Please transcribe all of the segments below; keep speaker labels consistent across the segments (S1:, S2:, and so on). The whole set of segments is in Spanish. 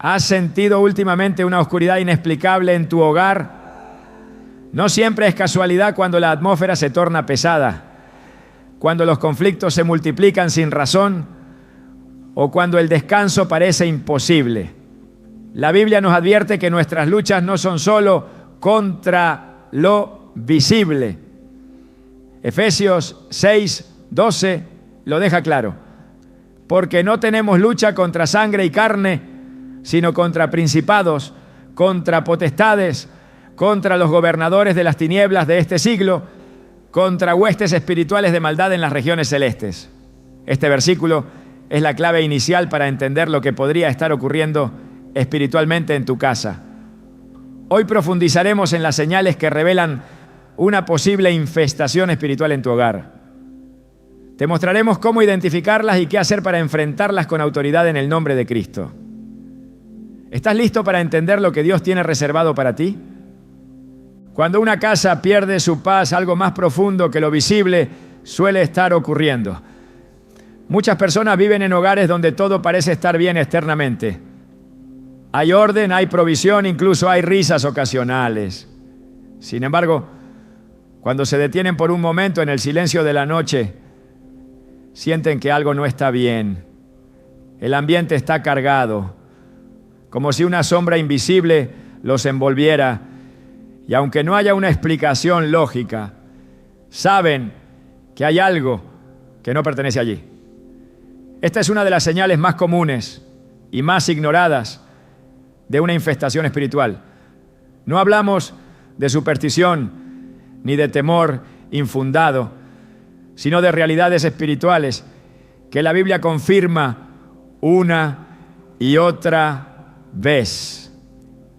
S1: ¿Has sentido últimamente una oscuridad inexplicable en tu hogar? No siempre es casualidad cuando la atmósfera se torna pesada, cuando los conflictos se multiplican sin razón o cuando el descanso parece imposible. La Biblia nos advierte que nuestras luchas no son solo contra lo visible. Efesios 6:12 lo deja claro. Porque no tenemos lucha contra sangre y carne, sino contra principados, contra potestades, contra los gobernadores de las tinieblas de este siglo, contra huestes espirituales de maldad en las regiones celestes. Este versículo es la clave inicial para entender lo que podría estar ocurriendo espiritualmente en tu casa. Hoy profundizaremos en las señales que revelan una posible infestación espiritual en tu hogar. Te mostraremos cómo identificarlas y qué hacer para enfrentarlas con autoridad en el nombre de Cristo. ¿Estás listo para entender lo que Dios tiene reservado para ti? Cuando una casa pierde su paz, algo más profundo que lo visible suele estar ocurriendo. Muchas personas viven en hogares donde todo parece estar bien externamente. Hay orden, hay provisión, incluso hay risas ocasionales. Sin embargo, cuando se detienen por un momento en el silencio de la noche, sienten que algo no está bien. El ambiente está cargado, como si una sombra invisible los envolviera. Y aunque no haya una explicación lógica, saben que hay algo que no pertenece allí. Esta es una de las señales más comunes y más ignoradas de una infestación espiritual. No hablamos de superstición ni de temor infundado, sino de realidades espirituales que la Biblia confirma una y otra vez.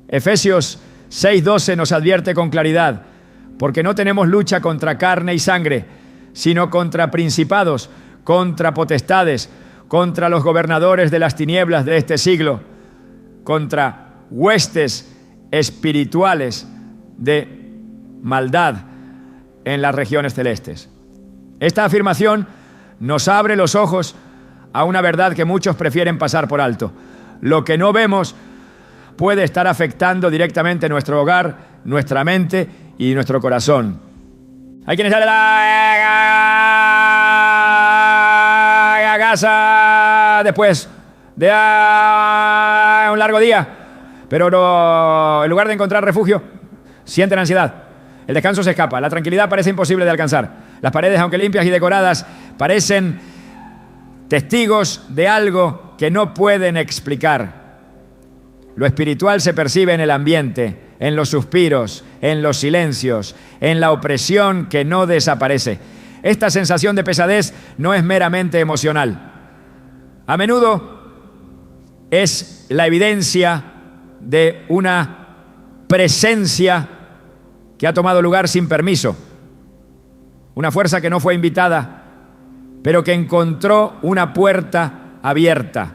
S1: Efesios 6:12 nos advierte con claridad, porque no tenemos lucha contra carne y sangre, sino contra principados, contra potestades, contra los gobernadores de las tinieblas de este siglo, contra huestes espirituales de maldad en las regiones celestes. Esta afirmación nos abre los ojos a una verdad que muchos prefieren pasar por alto. Lo que no vemos puede estar afectando directamente nuestro hogar, nuestra mente y nuestro corazón. Hay quienes salen a casa después de un largo día, pero en lugar de encontrar refugio, sienten ansiedad. El descanso se escapa, la tranquilidad parece imposible de alcanzar. Las paredes, aunque limpias y decoradas, parecen testigos de algo que no pueden explicar. Lo espiritual se percibe en el ambiente, en los suspiros, en los silencios, en la opresión que no desaparece. Esta sensación de pesadez no es meramente emocional. A menudo es la evidencia de una presencia que ha tomado lugar sin permiso. Una fuerza que no fue invitada, pero que encontró una puerta abierta.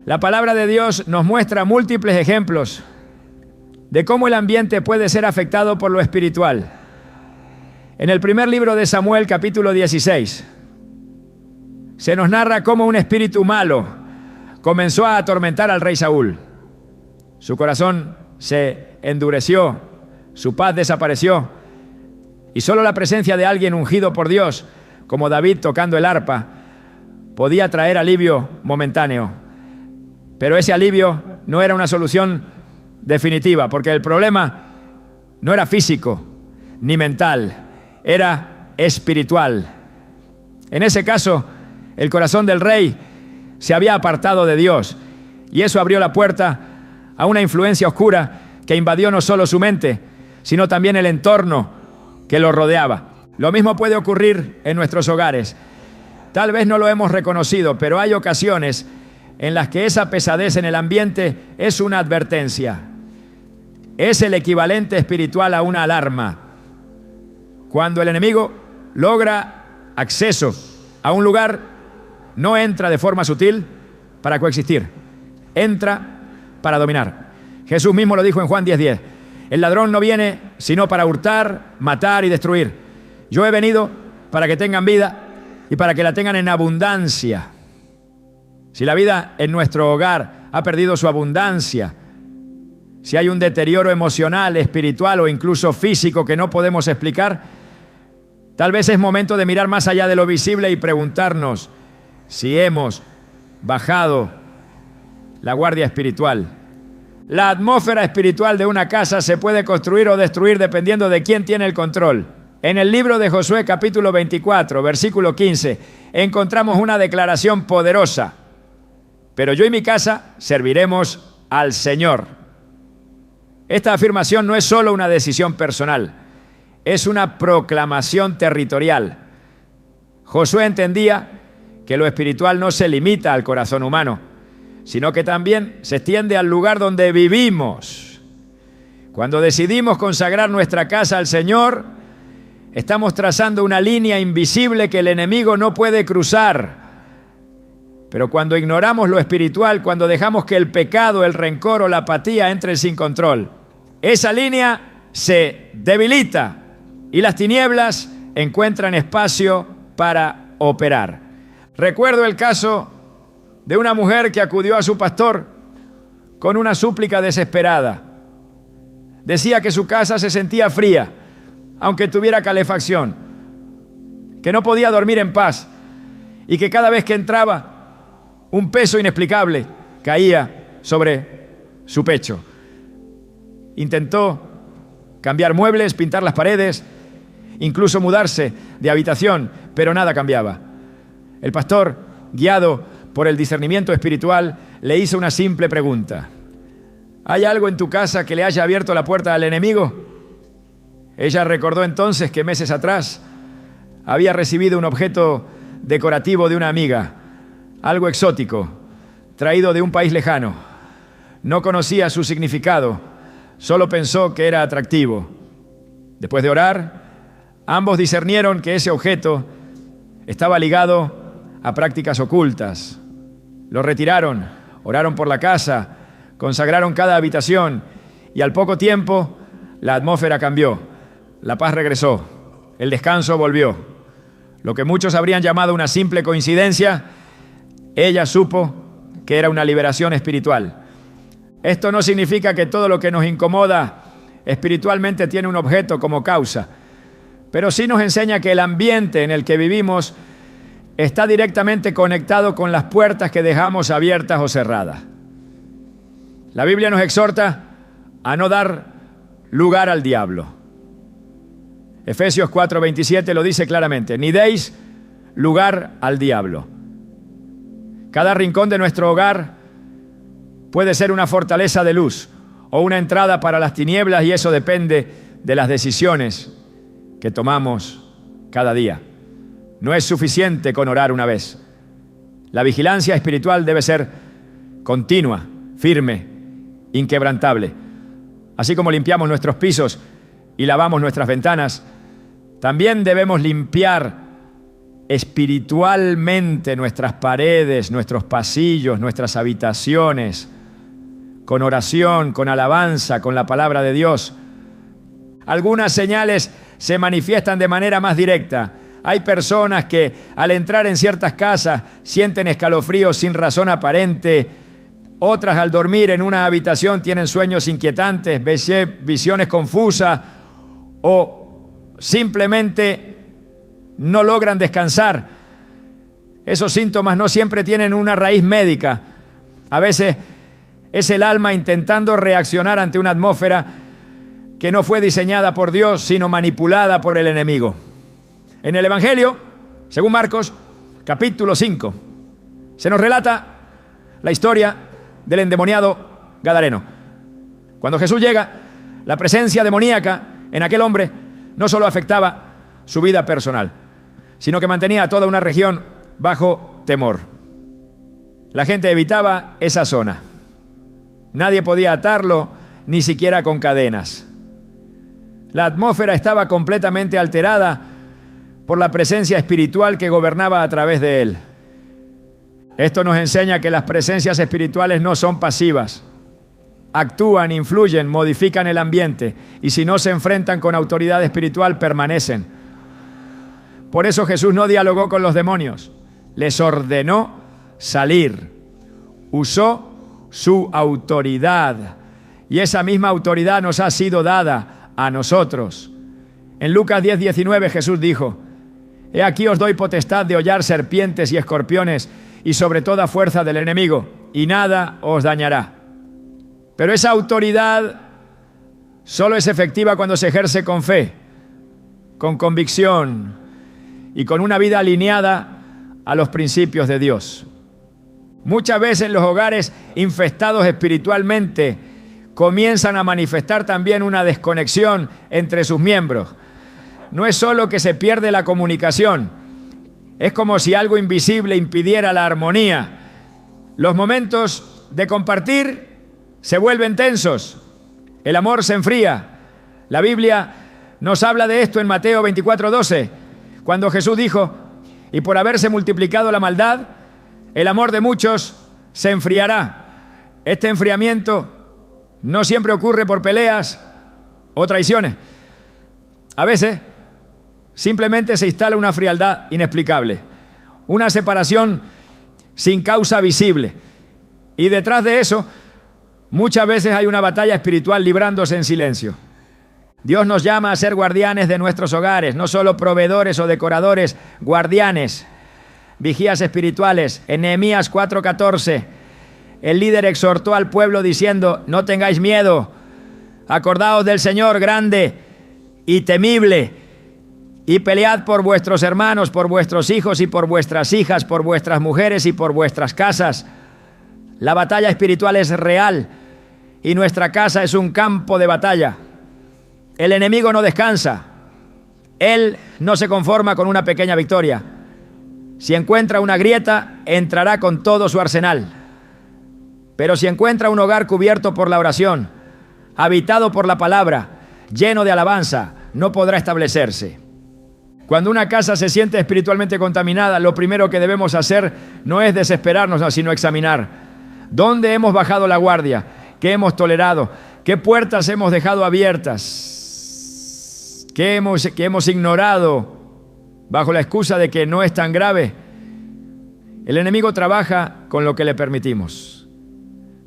S1: La palabra de Dios nos muestra múltiples ejemplos de cómo el ambiente puede ser afectado por lo espiritual. En el primer libro de Samuel, capítulo 16, se nos narra cómo un espíritu malo comenzó a atormentar al rey Saúl. Su corazón se endureció, su paz desapareció, y solo la presencia de alguien ungido por Dios, como David tocando el arpa, podía traer alivio momentáneo. Pero ese alivio no era una solución definitiva, porque el problema no era físico ni mental, era espiritual. En ese caso, el corazón del rey se había apartado de Dios, y eso abrió la puerta a una influencia oscura que invadió no solo su mente, sino también el entorno que lo rodeaba. Lo mismo puede ocurrir en nuestros hogares. Tal vez no lo hemos reconocido, pero hay ocasiones en las que esa pesadez en el ambiente es una advertencia. Es el equivalente espiritual a una alarma. Cuando el enemigo logra acceso a un lugar, no entra de forma sutil para coexistir, entra para dominar. Jesús mismo lo dijo en Juan 10:10. El ladrón no viene sino para hurtar, matar y destruir. Yo he venido para que tengan vida y para que la tengan en abundancia. Si la vida en nuestro hogar ha perdido su abundancia, si hay un deterioro emocional, espiritual o incluso físico que no podemos explicar, tal vez es momento de mirar más allá de lo visible y preguntarnos si hemos bajado la guardia espiritual. La atmósfera espiritual de una casa se puede construir o destruir dependiendo de quién tiene el control. En el libro de Josué, capítulo 24, versículo 15, encontramos una declaración poderosa. Pero yo y mi casa serviremos al Señor. Esta afirmación no es solo una decisión personal, es una proclamación territorial. Josué entendía que lo espiritual no se limita al corazón humano, sino que también se extiende al lugar donde vivimos. Cuando decidimos consagrar nuestra casa al Señor, estamos trazando una línea invisible que el enemigo no puede cruzar. Pero cuando ignoramos lo espiritual, cuando dejamos que el pecado, el rencor o la apatía entren sin control, esa línea se debilita y las tinieblas encuentran espacio para operar. Recuerdo el caso de una mujer que acudió a su pastor con una súplica desesperada. Decía que su casa se sentía fría, aunque tuviera calefacción, que no podía dormir en paz y que cada vez que entraba, un peso inexplicable caía sobre su pecho. Intentó cambiar muebles, pintar las paredes, incluso mudarse de habitación, pero nada cambiaba. El pastor, guiado por el discernimiento espiritual, le hizo una simple pregunta. ¿Hay algo en tu casa que le haya abierto la puerta al enemigo? Ella recordó entonces que meses atrás había recibido un objeto decorativo de una amiga, algo exótico, traído de un país lejano. No conocía su significado, solo pensó que era atractivo. Después de orar, ambos discernieron que ese objeto estaba ligado a prácticas ocultas. Lo retiraron, oraron por la casa, consagraron cada habitación y al poco tiempo la atmósfera cambió, la paz regresó, el descanso volvió. Lo que muchos habrían llamado una simple coincidencia, ella supo que era una liberación espiritual. Esto no significa que todo lo que nos incomoda espiritualmente tiene un objeto como causa, pero sí nos enseña que el ambiente en el que vivimos está directamente conectado con las puertas que dejamos abiertas o cerradas. La Biblia nos exhorta a no dar lugar al diablo. Efesios 4:27 lo dice claramente, ni deis lugar al diablo. Cada rincón de nuestro hogar puede ser una fortaleza de luz o una entrada para las tinieblas, y eso depende de las decisiones que tomamos cada día. No es suficiente con orar una vez. La vigilancia espiritual debe ser continua, firme, inquebrantable. Así como limpiamos nuestros pisos y lavamos nuestras ventanas, también debemos limpiar espiritualmente nuestras paredes, nuestros pasillos, nuestras habitaciones, con oración, con alabanza, con la palabra de Dios. Algunas señales se manifiestan de manera más directa. Hay personas que al entrar en ciertas casas sienten escalofríos sin razón aparente. Otras al dormir en una habitación tienen sueños inquietantes, visiones confusas o simplemente no logran descansar. Esos síntomas no siempre tienen una raíz médica. A veces es el alma intentando reaccionar ante una atmósfera que no fue diseñada por Dios, sino manipulada por el enemigo. En el Evangelio, según Marcos, capítulo 5, se nos relata la historia del endemoniado gadareno. Cuando Jesús llega, la presencia demoníaca en aquel hombre no solo afectaba su vida personal, sino que mantenía a toda una región bajo temor. La gente evitaba esa zona. Nadie podía atarlo, ni siquiera con cadenas. La atmósfera estaba completamente alterada por la presencia espiritual que gobernaba a través de él. Esto nos enseña que las presencias espirituales no son pasivas. Actúan, influyen, modifican el ambiente, y si no se enfrentan con autoridad espiritual, permanecen. Por eso Jesús no dialogó con los demonios, les ordenó salir. Usó su autoridad. Y esa misma autoridad nos ha sido dada a nosotros. En Lucas 10:19 Jesús dijo: He aquí os doy potestad de hollar serpientes y escorpiones y sobre toda fuerza del enemigo, y nada os dañará. Pero esa autoridad solo es efectiva cuando se ejerce con fe, con convicción y con una vida alineada a los principios de Dios. Muchas veces los hogares infestados espiritualmente comienzan a manifestar también una desconexión entre sus miembros. No es solo que se pierde la comunicación, es como si algo invisible impidiera la armonía. Los momentos de compartir se vuelven tensos, el amor se enfría. La Biblia nos habla de esto en Mateo 24:12, cuando Jesús dijo: y por haberse multiplicado la maldad, el amor de muchos se enfriará. Este enfriamiento no siempre ocurre por peleas o traiciones. A veces simplemente se instala una frialdad inexplicable, una separación sin causa visible. Y detrás de eso, muchas veces hay una batalla espiritual librándose en silencio. Dios nos llama a ser guardianes de nuestros hogares, no solo proveedores o decoradores, guardianes, vigías espirituales. En Nehemías 4:14, el líder exhortó al pueblo diciendo: no tengáis miedo, acordaos del Señor grande y temible, y pelead por vuestros hermanos, por vuestros hijos y por vuestras hijas, por vuestras mujeres y por vuestras casas. La batalla espiritual es real y nuestra casa es un campo de batalla. El enemigo no descansa. Él no se conforma con una pequeña victoria. Si encuentra una grieta, entrará con todo su arsenal. Pero si encuentra un hogar cubierto por la oración, habitado por la palabra, lleno de alabanza, no podrá establecerse. Cuando una casa se siente espiritualmente contaminada, lo primero que debemos hacer no es desesperarnos, sino examinar. ¿Dónde hemos bajado la guardia? ¿Qué hemos tolerado? ¿Qué puertas hemos dejado abiertas? ¿Qué hemos ignorado bajo la excusa de que no es tan grave? El enemigo trabaja con lo que le permitimos.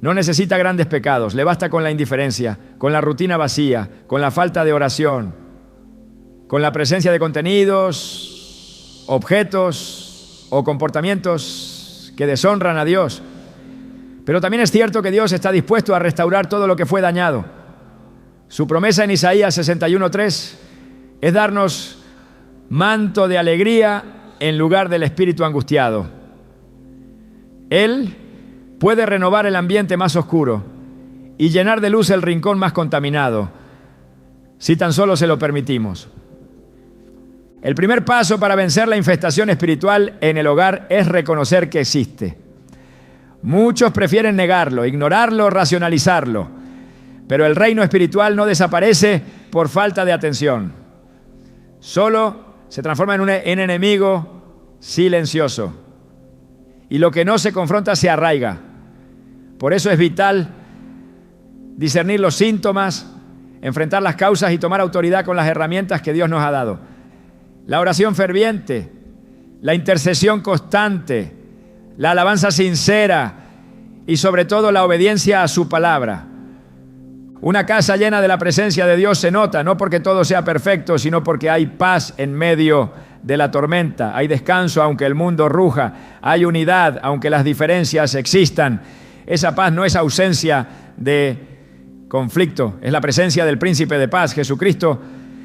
S1: No necesita grandes pecados, le basta con la indiferencia, con la rutina vacía, con la falta de oración, con la presencia de contenidos, objetos o comportamientos que deshonran a Dios. Pero también es cierto que Dios está dispuesto a restaurar todo lo que fue dañado. Su promesa en Isaías 61:3 es darnos manto de alegría en lugar del espíritu angustiado. Él puede renovar el ambiente más oscuro y llenar de luz el rincón más contaminado, si tan solo se lo permitimos. El primer paso para vencer la infestación espiritual en el hogar es reconocer que existe. Muchos prefieren negarlo, ignorarlo, racionalizarlo, pero el reino espiritual no desaparece por falta de atención. Solo se transforma en un enemigo silencioso. Y lo que no se confronta se arraiga. Por eso es vital discernir los síntomas, enfrentar las causas y tomar autoridad con las herramientas que Dios nos ha dado. La oración ferviente, la intercesión constante, la alabanza sincera y sobre todo la obediencia a su palabra. Una casa llena de la presencia de Dios se nota, no porque todo sea perfecto, sino porque hay paz en medio de la tormenta, hay descanso aunque el mundo ruja, hay unidad aunque las diferencias existan. Esa paz no es ausencia de conflicto, es la presencia del príncipe de paz, Jesucristo,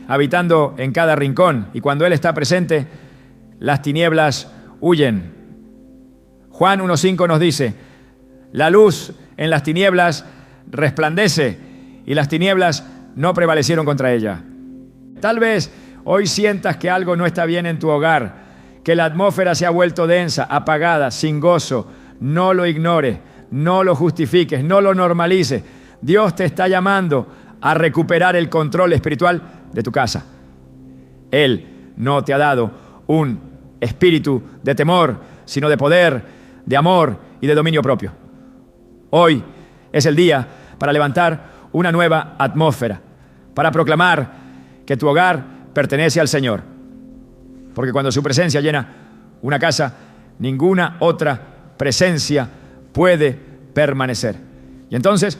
S1: habitando en cada rincón. Y cuando Él está presente, las tinieblas huyen. Juan 1:5 nos dice: la luz en las tinieblas resplandece y las tinieblas no prevalecieron contra ella. Tal vez hoy sientas que algo no está bien en tu hogar, que la atmósfera se ha vuelto densa, apagada, sin gozo. No lo ignores, no lo justifiques, no lo normalices. Dios te está llamando a recuperar el control espiritual de tu casa. Él no te ha dado un espíritu de temor, sino de poder, de amor y de dominio propio. Hoy es el día para levantar una nueva atmósfera, para proclamar que tu hogar pertenece al Señor. Porque cuando su presencia llena una casa, ninguna otra presencia puede permanecer. Y entonces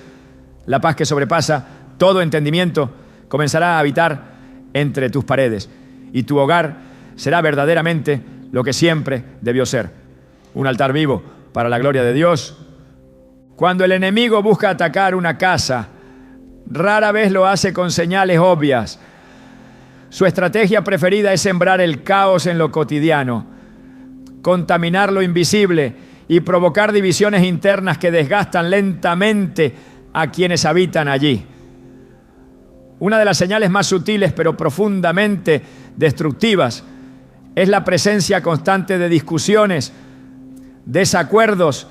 S1: la paz que sobrepasa todo entendimiento comenzará a habitar entre tus paredes y tu hogar será verdaderamente lo que siempre debió ser, un altar vivo para la gloria de Dios. Cuando el enemigo busca atacar una casa, rara vez lo hace con señales obvias. Su estrategia preferida es sembrar el caos en lo cotidiano, contaminar lo invisible y provocar divisiones internas que desgastan lentamente a quienes habitan allí. Una de las señales más sutiles pero profundamente destructivas es la presencia constante de discusiones, desacuerdos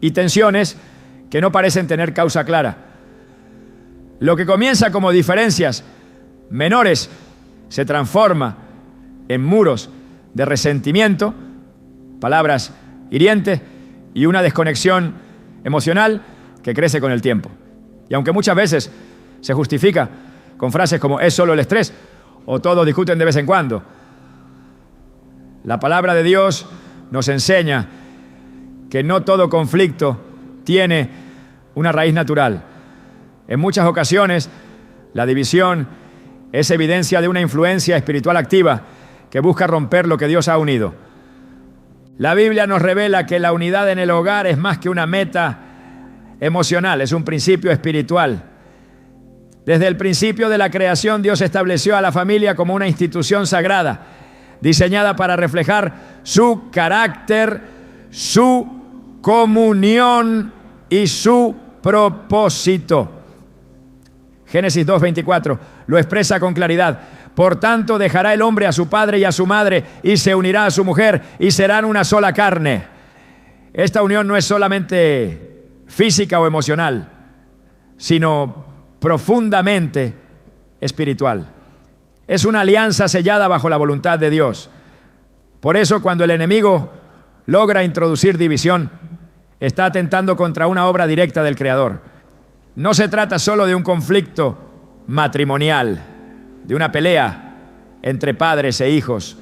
S1: y tensiones que no parecen tener causa clara. Lo que comienza como diferencias menores se transforma en muros de resentimiento, palabras hirientes y una desconexión emocional que crece con el tiempo. Y aunque muchas veces se justifica con frases como es solo el estrés o todos discuten de vez en cuando, la palabra de Dios nos enseña que no todo conflicto tiene una raíz natural. En muchas ocasiones, la división es evidencia de una influencia espiritual activa que busca romper lo que Dios ha unido. La Biblia nos revela que la unidad en el hogar es más que una meta emocional, es un principio espiritual. Desde el principio de la creación, Dios estableció a la familia como una institución sagrada, diseñada para reflejar su carácter, su comunión y su propósito. Génesis 2:24 lo expresa con claridad. Por tanto, dejará el hombre a su padre y a su madre y se unirá a su mujer y serán una sola carne. Esta unión no es solamente física o emocional, sino profundamente espiritual. Es una alianza sellada bajo la voluntad de Dios. Por eso, cuando el enemigo logra introducir división, está atentando contra una obra directa del Creador. No se trata solo de un conflicto matrimonial, de una pelea entre padres e hijos,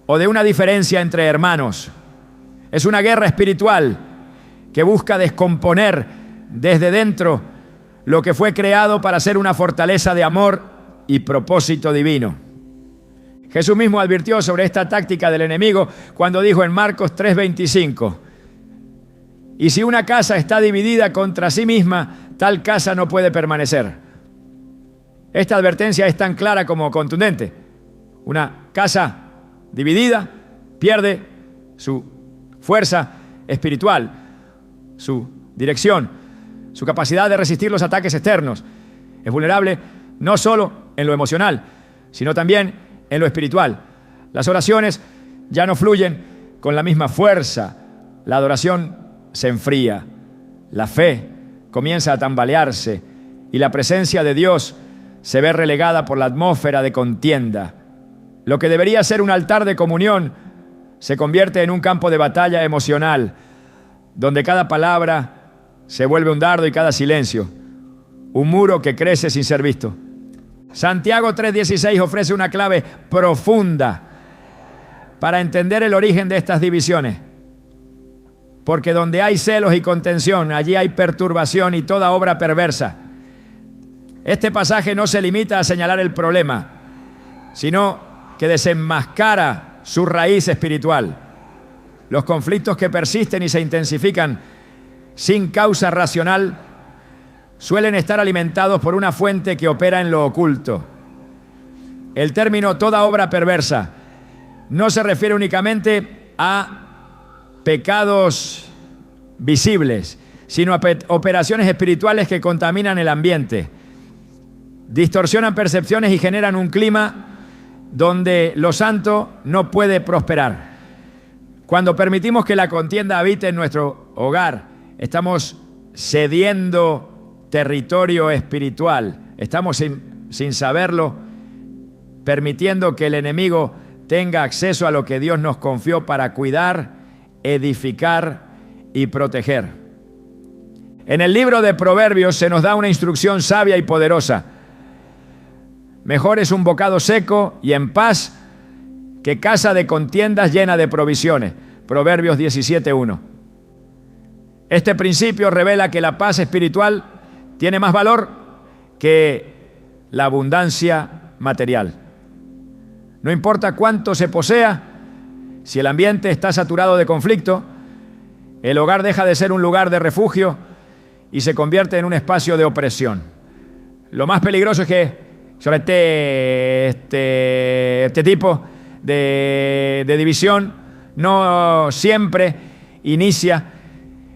S1: o de una diferencia entre hermanos. Es una guerra espiritual que busca descomponer desde dentro lo que fue creado para ser una fortaleza de amor y propósito divino. Jesús mismo advirtió sobre esta táctica del enemigo cuando dijo en Marcos 3:25: y si una casa está dividida contra sí misma, tal casa no puede permanecer. Esta advertencia es tan clara como contundente. Una casa dividida pierde su fuerza espiritual, su dirección, su capacidad de resistir los ataques externos. Es vulnerable no solo en lo emocional, sino también en lo espiritual. Las oraciones ya no fluyen con la misma fuerza. La adoración se enfría. La fe comienza a tambalearse y la presencia de Dios se ve relegada por la atmósfera de contienda. Lo que debería ser un altar de comunión se convierte en un campo de batalla emocional, donde cada palabra se vuelve un dardo y cada silencio un muro que crece sin ser visto. Santiago 3:16 ofrece una clave profunda para entender el origen de estas divisiones. Porque donde hay celos y contención, allí hay perturbación y toda obra perversa. Este pasaje no se limita a señalar el problema, sino que desenmascara su raíz espiritual. Los conflictos que persisten y se intensifican sin causa racional suelen estar alimentados por una fuente que opera en lo oculto. El término toda obra perversa no se refiere únicamente a pecados visibles, sino a operaciones espirituales que contaminan el ambiente, distorsionan percepciones y generan un clima donde lo santo no puede prosperar. Cuando permitimos que la contienda habite en nuestro hogar, estamos cediendo territorio espiritual. Estamos sin saberlo, permitiendo que el enemigo tenga acceso a lo que Dios nos confió para cuidar, edificar y proteger. En el libro de Proverbios se nos da una instrucción sabia y poderosa. Mejor es un bocado seco y en paz que casa de contiendas llena de provisiones. Proverbios 17:1. Este principio revela que la paz espiritual tiene más valor que la abundancia material. No importa cuánto se posea, si el ambiente está saturado de conflicto, el hogar deja de ser un lugar de refugio y se convierte en un espacio de opresión. Lo más peligroso es que sobre este tipo de división no siempre inicia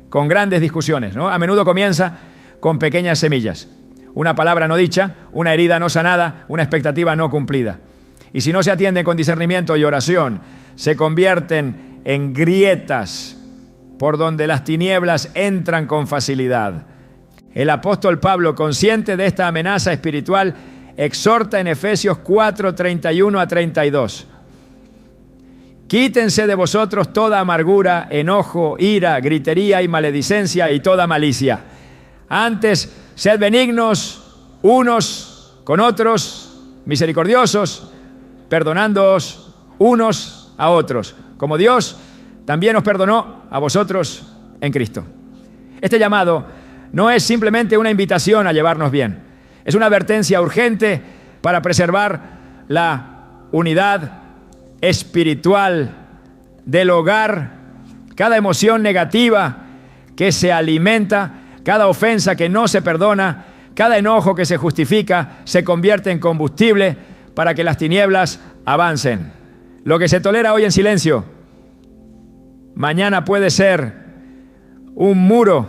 S1: con grandes discusiones, ¿no? A menudo comienza con pequeñas semillas. Una palabra no dicha, una herida no sanada, una expectativa no cumplida. Y si no se atienden con discernimiento y oración, se convierten en grietas por donde las tinieblas entran con facilidad. El apóstol Pablo, consciente de esta amenaza espiritual, exhorta en Efesios 4, 31 a 32. Quítense de vosotros toda amargura, enojo, ira, gritería y maledicencia y toda malicia. Antes, sed benignos unos con otros, misericordiosos, perdonándoos unos a otros, como Dios también os perdonó a vosotros en Cristo. Este llamado no es simplemente una invitación a llevarnos bien, es una advertencia urgente para preservar la unidad espiritual del hogar. Cada emoción negativa que se alimenta, cada ofensa que no se perdona, cada enojo que se justifica, se convierte en combustible para que las tinieblas avancen. Lo que se tolera hoy en silencio, mañana puede ser un muro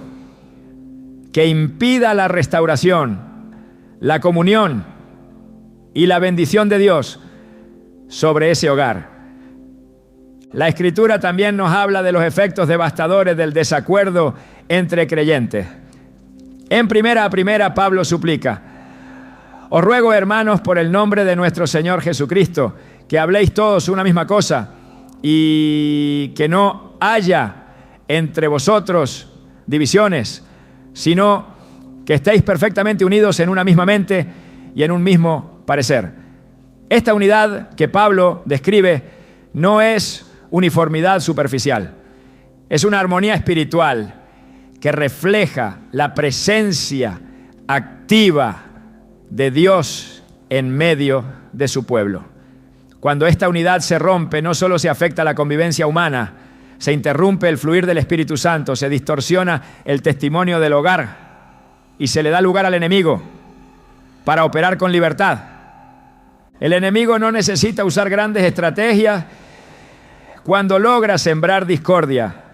S1: que impida la restauración, la comunión y la bendición de Dios sobre ese hogar. La Escritura también nos habla de los efectos devastadores del desacuerdo entre creyentes. En primera Pablo suplica: os ruego, hermanos, por el nombre de nuestro Señor Jesucristo, que habléis todos una misma cosa y que no haya entre vosotros divisiones, sino que estéis perfectamente unidos en una misma mente y en un mismo parecer. Esta unidad que Pablo describe no es uniformidad superficial, es una armonía espiritual que refleja la presencia activa de Dios en medio de su pueblo. Cuando esta unidad se rompe, no solo se afecta la convivencia humana, se interrumpe el fluir del Espíritu Santo, se distorsiona el testimonio del hogar y se le da lugar al enemigo para operar con libertad. El enemigo no necesita usar grandes estrategias cuando logra sembrar discordia.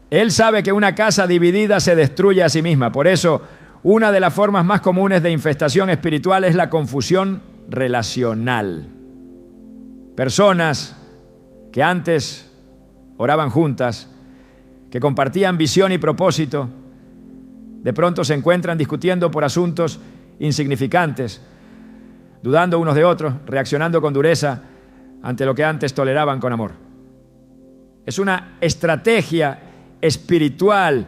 S1: Él sabe que una casa dividida se destruye a sí misma. Por eso, una de las formas más comunes de infestación espiritual es la confusión relacional. Personas que antes oraban juntas, que compartían visión y propósito, de pronto se encuentran discutiendo por asuntos insignificantes, dudando unos de otros, reaccionando con dureza ante lo que antes toleraban con amor. Es una estrategia espiritual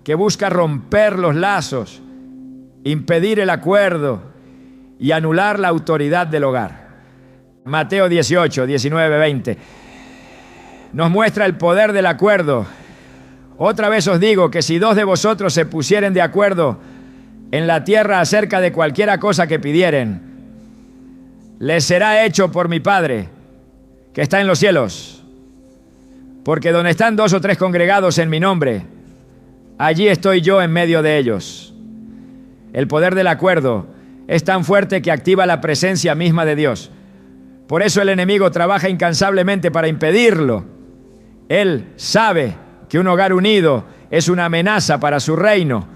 S1: que busca romper los lazos, impedir el acuerdo y anular la autoridad del hogar. Mateo 18, 19, 20 nos muestra el poder del acuerdo. Otra vez os digo que si dos de vosotros se pusieren de acuerdo en la tierra acerca de cualquiera cosa que pidieren, les será hecho por mi Padre que está en los cielos. Porque donde están dos o tres congregados en mi nombre, allí estoy yo en medio de ellos. El poder del acuerdo es tan fuerte que activa la presencia misma de Dios. Por eso el enemigo trabaja incansablemente para impedirlo. Él sabe que un hogar unido es una amenaza para su reino.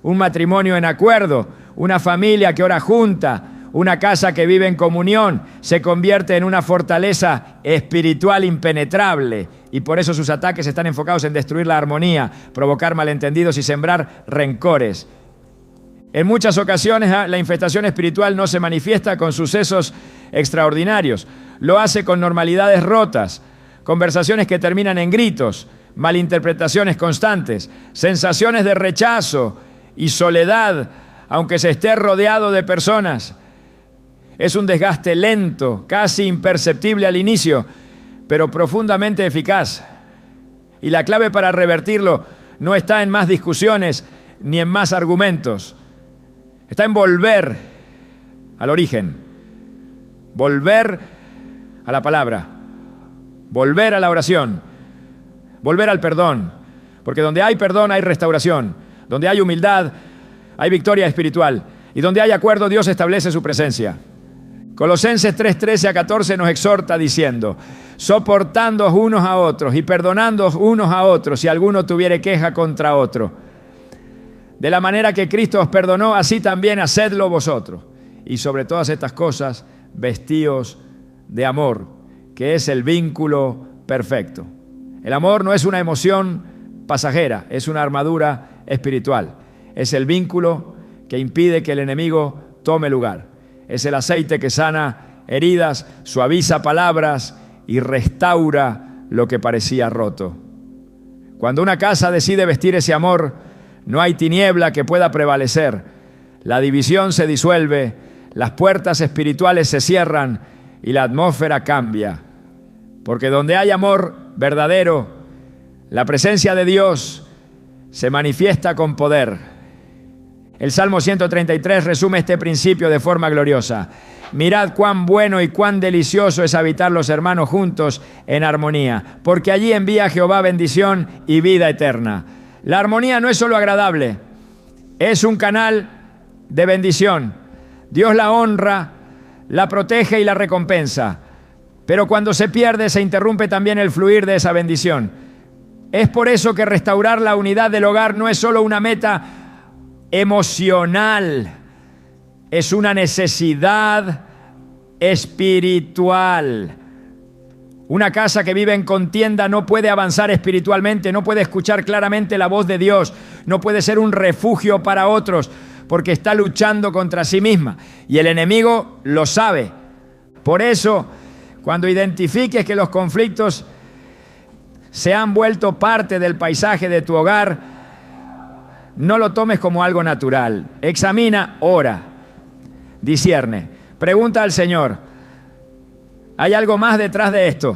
S1: Un matrimonio en acuerdo, una familia que ora junta, una casa que vive en comunión, se convierte en una fortaleza espiritual impenetrable. Y por eso sus ataques están enfocados en destruir la armonía, provocar malentendidos y sembrar rencores. En muchas ocasiones la infestación espiritual no se manifiesta con sucesos extraordinarios. Lo hace con normalidades rotas, conversaciones que terminan en gritos, malinterpretaciones constantes, sensaciones de rechazo y soledad, aunque se esté rodeado de personas. Es un desgaste lento, casi imperceptible al inicio, pero profundamente eficaz. Y la clave para revertirlo no está en más discusiones ni en más argumentos. Está en volver al origen, volver a la palabra, volver a la oración, volver al perdón. Porque donde hay perdón hay restauración, donde hay humildad hay victoria espiritual y donde hay acuerdo Dios establece su presencia. Colosenses 3:13 a 14 nos exhorta diciendo: soportándoos unos a otros y perdonándoos unos a otros si alguno tuviere queja contra otro. De la manera que Cristo os perdonó, así también hacedlo vosotros. Y sobre todas estas cosas, vestíos de amor, que es el vínculo perfecto. El amor no es una emoción pasajera, es una armadura espiritual. Es el vínculo que impide que el enemigo tome lugar. Es el aceite que sana heridas, suaviza palabras y restaura lo que parecía roto. Cuando una casa decide vestir ese amor, no hay tiniebla que pueda prevalecer. La división se disuelve, las puertas espirituales se cierran y la atmósfera cambia. Porque donde hay amor verdadero, la presencia de Dios se manifiesta con poder. El Salmo 133 resume este principio de forma gloriosa. Mirad cuán bueno y cuán delicioso es habitar los hermanos juntos en armonía, porque allí envía Jehová bendición y vida eterna. La armonía no es solo agradable, es un canal de bendición. Dios la honra, la protege y la recompensa. Pero cuando se pierde, se interrumpe también el fluir de esa bendición. Es por eso que restaurar la unidad del hogar no es solo una meta emocional, es una necesidad espiritual. Una casa que vive en contienda no puede avanzar espiritualmente, no puede escuchar claramente la voz de Dios, no puede ser un refugio para otros, porque está luchando contra sí misma. Y el enemigo lo sabe. Por eso, cuando identifiques que los conflictos se han vuelto parte del paisaje de tu hogar, no lo tomes como algo natural. Examina, ora, discierne, pregunta al Señor: ¿hay algo más detrás de esto?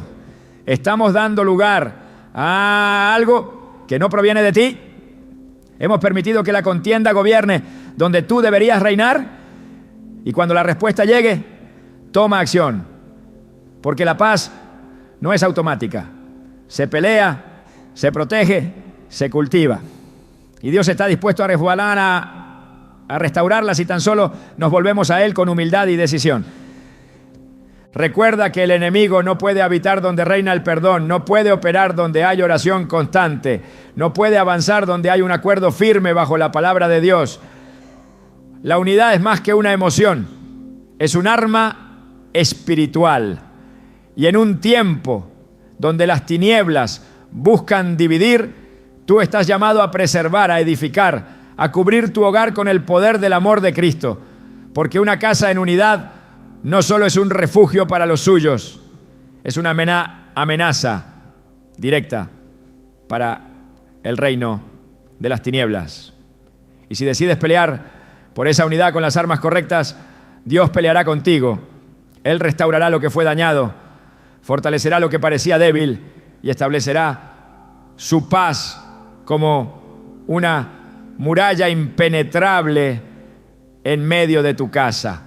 S1: ¿Estamos dando lugar a algo que no proviene de ti? ¿Hemos permitido que la contienda gobierne donde tú deberías reinar? Y cuando la respuesta llegue, toma acción, porque la paz no es automática. Se pelea, se protege, se cultiva. Y Dios está dispuesto a restaurarla si tan solo nos volvemos a Él con humildad y decisión. Recuerda que el enemigo no puede habitar donde reina el perdón, no puede operar donde hay oración constante, no puede avanzar donde hay un acuerdo firme bajo la palabra de Dios. La unidad es más que una emoción, es un arma espiritual. Y en un tiempo donde las tinieblas buscan dividir, tú estás llamado a preservar, a edificar, a cubrir tu hogar con el poder del amor de Cristo. Porque una casa en unidad no solo es un refugio para los suyos, es una amenaza directa para el reino de las tinieblas. Y si decides pelear por esa unidad con las armas correctas, Dios peleará contigo. Él restaurará lo que fue dañado, fortalecerá lo que parecía débil y establecerá su paz como una muralla impenetrable en medio de tu casa.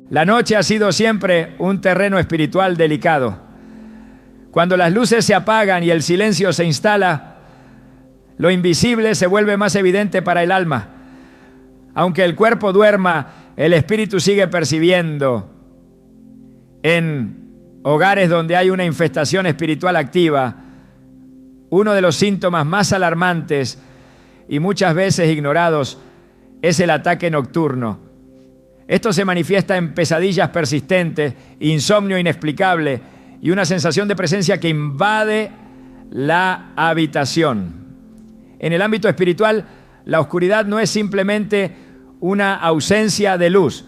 S1: La noche ha sido siempre un terreno espiritual delicado. Cuando las luces se apagan y el silencio se instala, lo invisible se vuelve más evidente para el alma. Aunque el cuerpo duerma, el espíritu sigue percibiendo. En hogares donde hay una infestación espiritual activa, uno de los síntomas más alarmantes y muchas veces ignorados es el ataque nocturno. Esto se manifiesta en pesadillas persistentes, insomnio inexplicable y una sensación de presencia que invade la habitación. En el ámbito espiritual, la oscuridad no es simplemente una ausencia de luz,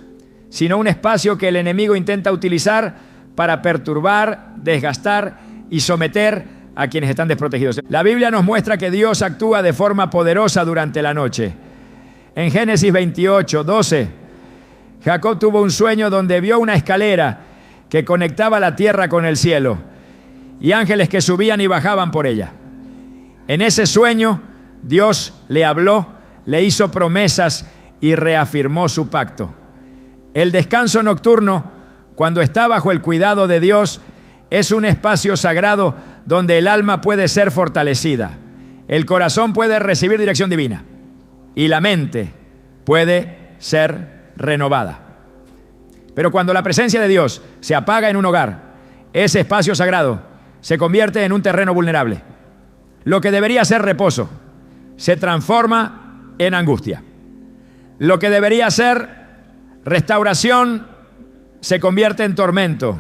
S1: sino un espacio que el enemigo intenta utilizar para perturbar, desgastar y someter a quienes están desprotegidos. La Biblia nos muestra que Dios actúa de forma poderosa durante la noche. En Génesis 28:12, Jacob tuvo un sueño donde vio una escalera que conectaba la tierra con el cielo y ángeles que subían y bajaban por ella. En ese sueño, Dios le habló, le hizo promesas y reafirmó su pacto. El descanso nocturno, cuando está bajo el cuidado de Dios, es un espacio sagrado donde el alma puede ser fortalecida, el corazón puede recibir dirección divina y la mente puede ser renovada. Pero cuando la presencia de Dios se apaga en un hogar, ese espacio sagrado se convierte en un terreno vulnerable. Lo que debería ser reposo se transforma en angustia. Lo que debería ser restauración se convierte en tormento.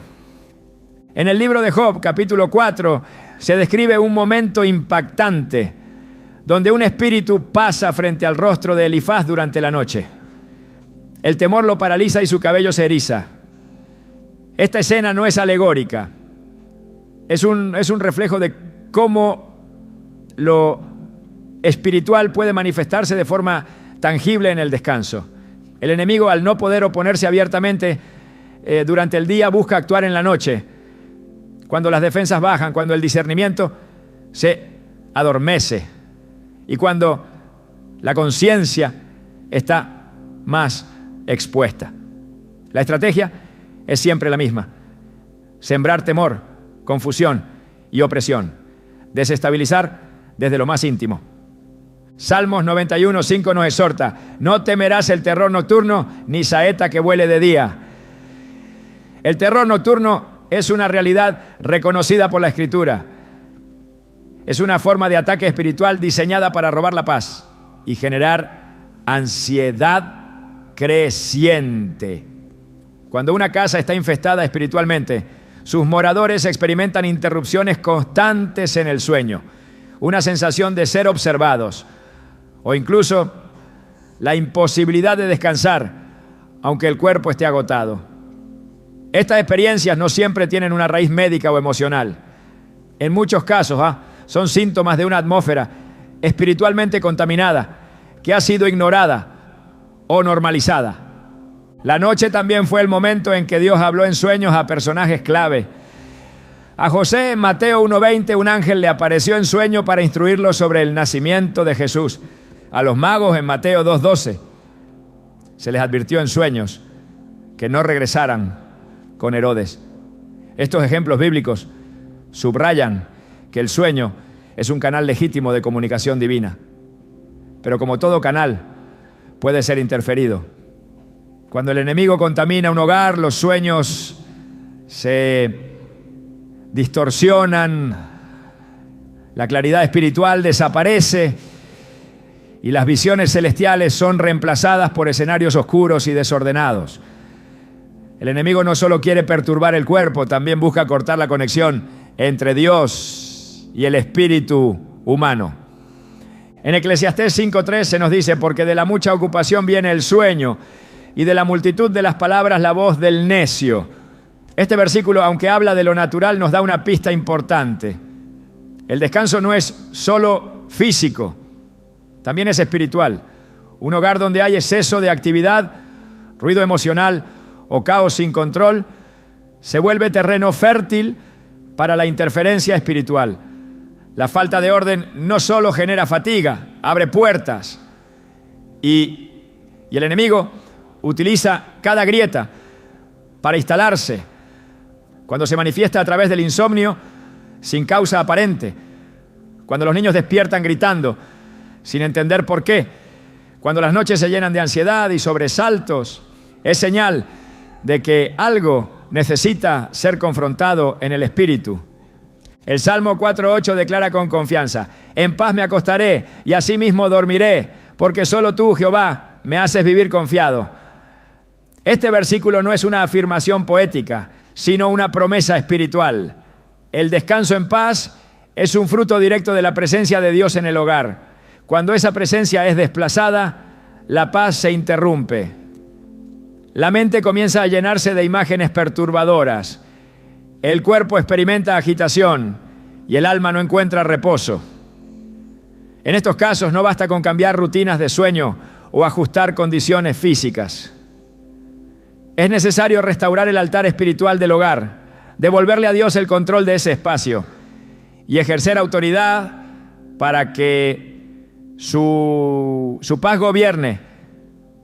S1: En el libro de Job, capítulo 4, se describe un momento impactante donde un espíritu pasa frente al rostro de Elifaz durante la noche. El temor lo paraliza y su cabello se eriza. Esta escena no es alegórica, es un reflejo de cómo lo espiritual puede manifestarse de forma tangible en el descanso. El enemigo, al no poder oponerse abiertamente durante el día, busca actuar en la noche, cuando las defensas bajan, cuando el discernimiento se adormece y cuando la conciencia está más expuesta. La estrategia es siempre la misma: sembrar temor, confusión y opresión, desestabilizar desde lo más íntimo. Salmos 91:5 nos exhorta: no temerás el terror nocturno, ni saeta que vuele de día. El terror nocturno es una realidad reconocida por la Escritura. Es una forma de ataque espiritual diseñada para robar la paz y generar ansiedad creciente. Cuando una casa está infestada espiritualmente, sus moradores experimentan interrupciones constantes en el sueño, una sensación de ser observados o incluso la imposibilidad de descansar, aunque el cuerpo esté agotado. Estas experiencias no siempre tienen una raíz médica o emocional. En muchos casos, son síntomas de una atmósfera espiritualmente contaminada que ha sido ignorada o normalizada. La noche también fue el momento en que Dios habló en sueños a personajes clave. A José, en Mateo 1:20, un ángel le apareció en sueño para instruirlo sobre el nacimiento de Jesús. A los magos, en Mateo 2:12, se les advirtió en sueños que no regresaran con Herodes. Estos ejemplos bíblicos subrayan que el sueño es un canal legítimo de comunicación divina. Pero como todo canal, puede ser interferido. Cuando el enemigo contamina un hogar, los sueños se distorsionan, la claridad espiritual desaparece y las visiones celestiales son reemplazadas por escenarios oscuros y desordenados. El enemigo no solo quiere perturbar el cuerpo, también busca cortar la conexión entre Dios y el espíritu humano. En Eclesiastés 5:3 se nos dice: porque de la mucha ocupación viene el sueño, y de la multitud de las palabras la voz del necio. Este versículo, aunque habla de lo natural, nos da una pista importante. El descanso no es solo físico, también es espiritual. Un hogar donde hay exceso de actividad, ruido emocional o caos sin control, se vuelve terreno fértil para la interferencia espiritual. La falta de orden no solo genera fatiga, abre puertas y el enemigo utiliza cada grieta para instalarse. Cuando se manifiesta a través del insomnio sin causa aparente, cuando los niños despiertan gritando sin entender por qué, cuando las noches se llenan de ansiedad y sobresaltos, es señal de que algo necesita ser confrontado en el espíritu. El Salmo 4:8 declara con confianza: en paz me acostaré y asimismo dormiré, porque solo tú, Jehová, me haces vivir confiado. Este versículo no es una afirmación poética, sino una promesa espiritual. El descanso en paz es un fruto directo de la presencia de Dios en el hogar. Cuando esa presencia es desplazada, la paz se interrumpe. La mente comienza a llenarse de imágenes perturbadoras. El cuerpo experimenta agitación y el alma no encuentra reposo. En estos casos no basta con cambiar rutinas de sueño o ajustar condiciones físicas. Es necesario restaurar el altar espiritual del hogar, devolverle a Dios el control de ese espacio y ejercer autoridad para que su paz gobierne,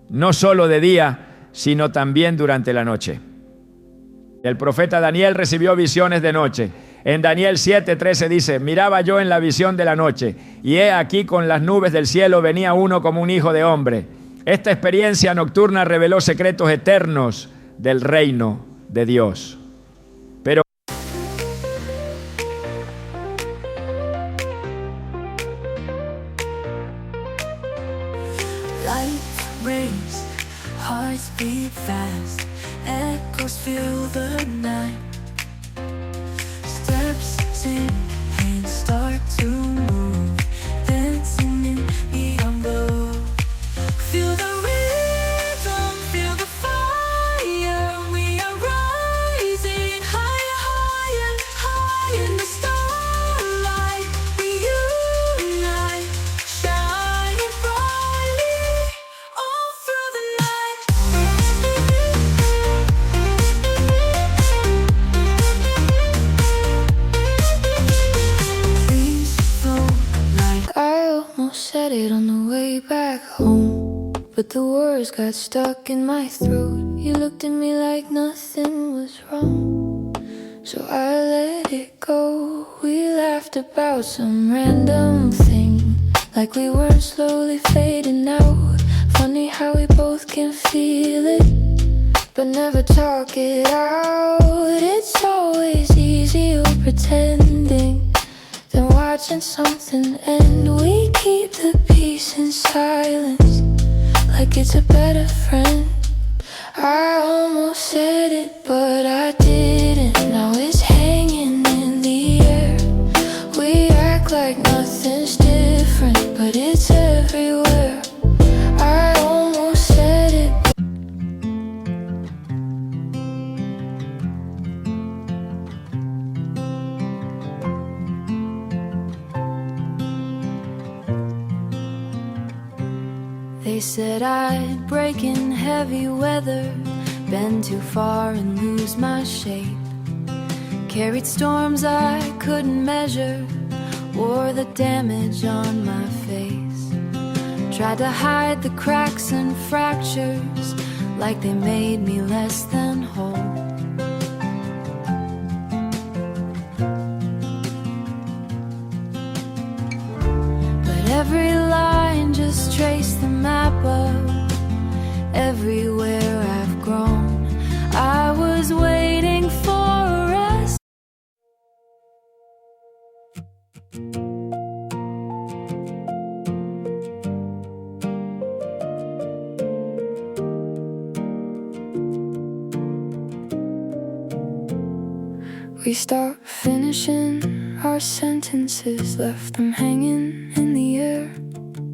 S1: no solo de día, sino también durante la noche. El profeta Daniel recibió visiones de noche. En Daniel 7:13 dice: miraba yo en la visión de la noche, y he aquí con las nubes del cielo venía uno como un hijo de hombre. Esta experiencia nocturna reveló secretos eternos del reino de Dios. Pero
S2: life rings, hearts beat fast, echoes fill the night. Steps in, hands start to move, dancing in the unknown. Feel the rhythm, feel the fire. We are rising higher, higher, high in the starlight. We unite, shining brightly all through the night. Breeze flow like I almost said it on the way back home, but the words got stuck in my throat. You looked at me like nothing was wrong, so I let it go. We laughed about some random thing, like we were slowly fading out. Funny how we both can feel it, but never talk it out. It's always easier pretending than watching something end. We keep the peace in silence, like it's a better friend. I almost said it, but I didn't. Now it's hanging in the air. We act like nothing's different, but it's everywhere. I almost said it. They said I'd break in heavy weather, bend too far and lose my shape. Carried storms I couldn't measure, wore the damage on my face. Tried to hide the cracks and fractures, like they made me less than whole. But every line just traced the map of everywhere I've grown. I was waiting for a rest. We stopped finishing our sentences, left them hanging in the air.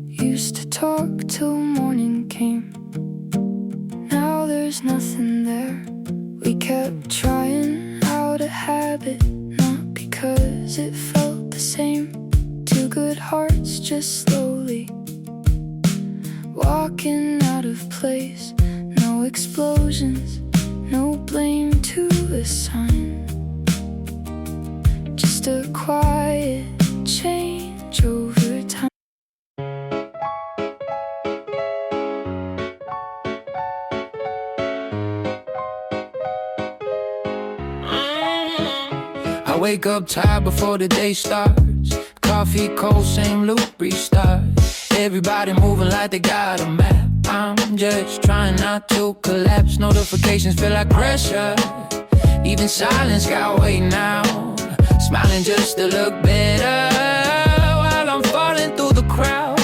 S2: Used to talk till morning came, now there's nothing there. We kept trying out a habit, not because it felt the same. Two good hearts just slowly walking out of place. No explosions, no blame to assign, just a quiet change over time.
S3: I wake up tired before the day starts. Coffee cold, same loop, restart. Everybody moving like they got a map. I'm just trying not to collapse. Notifications feel like pressure. Even silence got weight now. Smiling just to look better while I'm falling through the crowd.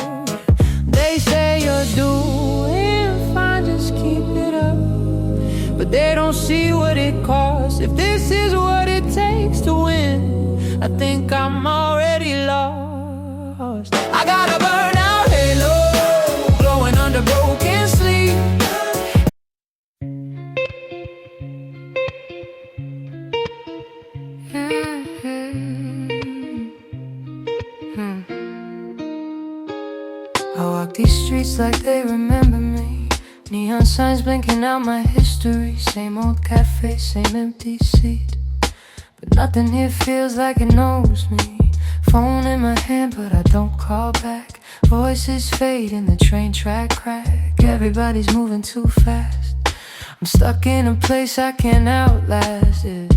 S3: They say you're doing fine, just keep it up, but they don't see what it costs. If this is what it takes to win, I think I'm already lost. I got a burnout halo, glowing under broken sleep.
S2: I walk these streets like they remember me. Neon signs blinking out my history. Same old cafe, same empty seat, but nothing here feels like it knows me. Phone in my hand, but I don't call back.
S3: Voices fade and the train track crack. Everybody's moving too fast. I'm stuck in a place I can't outlast it.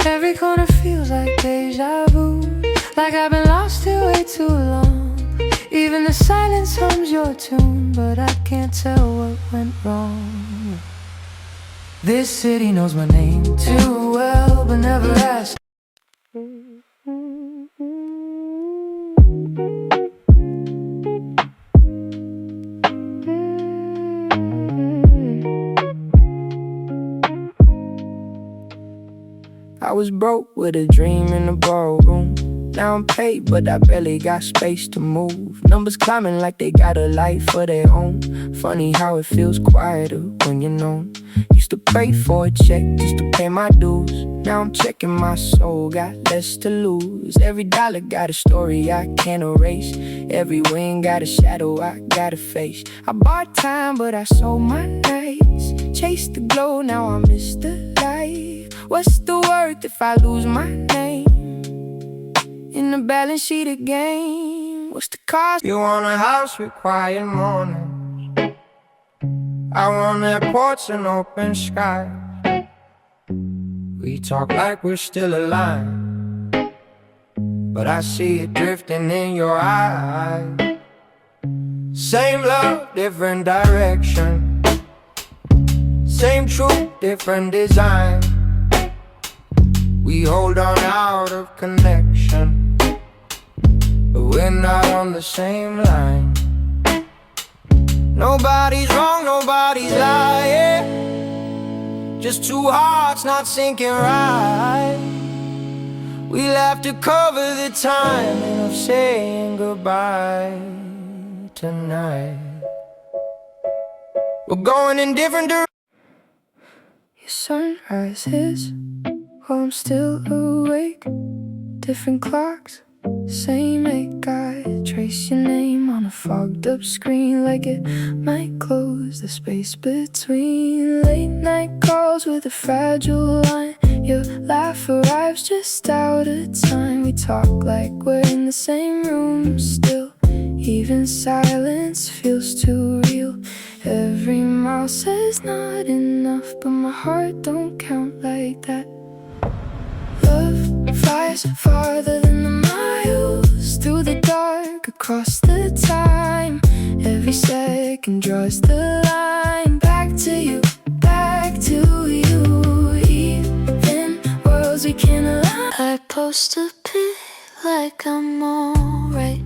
S3: Every corner feels like deja vu, like I've been lost here way too long. Even the silence hums your tune, but I can't tell what went wrong. This city knows my name too well, but never asked. I was broke with a dream in the ballroom. Now I'm paid, but I barely got space to move. Numbers climbing like they got a life of their own. Funny how it feels quieter when you're known. Used to pray for a check just to pay my dues. Now I'm checking my soul, got less to lose. Every dollar got a story I can't erase. Every win got a shadow I gotta face. I bought time, but I sold my nights. Chased the glow, now I miss the light. What's the worth if I lose my name in the balance sheet again? What's the cost? You want a house with quiet mornings. I want airports and open skies. We talk like we're still alive, but I see it drifting in your eyes. Same love, different direction. Same truth, different design. We hold on out of connection, but we're not on the same line. Nobody's wrong, nobody's lying. Just two hearts not syncing right. We'll have to cover the timing of saying goodbye tonight. We're going in different directions. Your sunrise is while I'm still awake. Different clocks, same ache. I trace your name on a fogged up screen, like it might close the space between. Late night calls with a fragile line. Your laugh arrives just out of time. We talk like we're in the same room still. Even silence feels too real. Every mile says not enough, but my heart don't count like that. Love flies farther than the miles, through the dark, across the time. Every second draws the line. Back to you, back to you. Even worlds we can't align. I post a pic like I'm alright.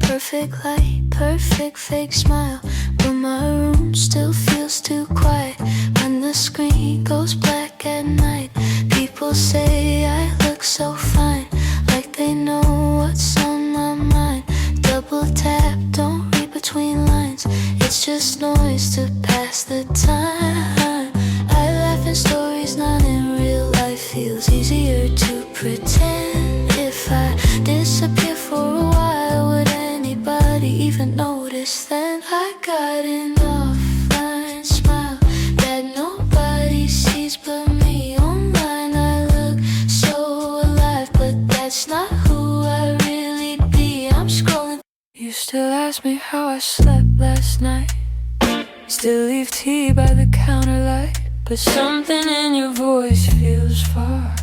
S3: Perfect light, perfect fake smile, but my room still feels too quiet. When the screen goes black at night, people say I look so fine, like they know what's on my mind. Double tap, don't read between lines. It's just noise to pass the time. I laugh in stories, not in real life. Feels easier to pretend. If I disappear for a while, would anybody even notice then? I got an offline smile that nobody sees but me. Online I look so alive, but that's not who I really be. I'm scrolling. You still ask me how I slept last night. Still leave tea by the counter light, but something in your voice feels far,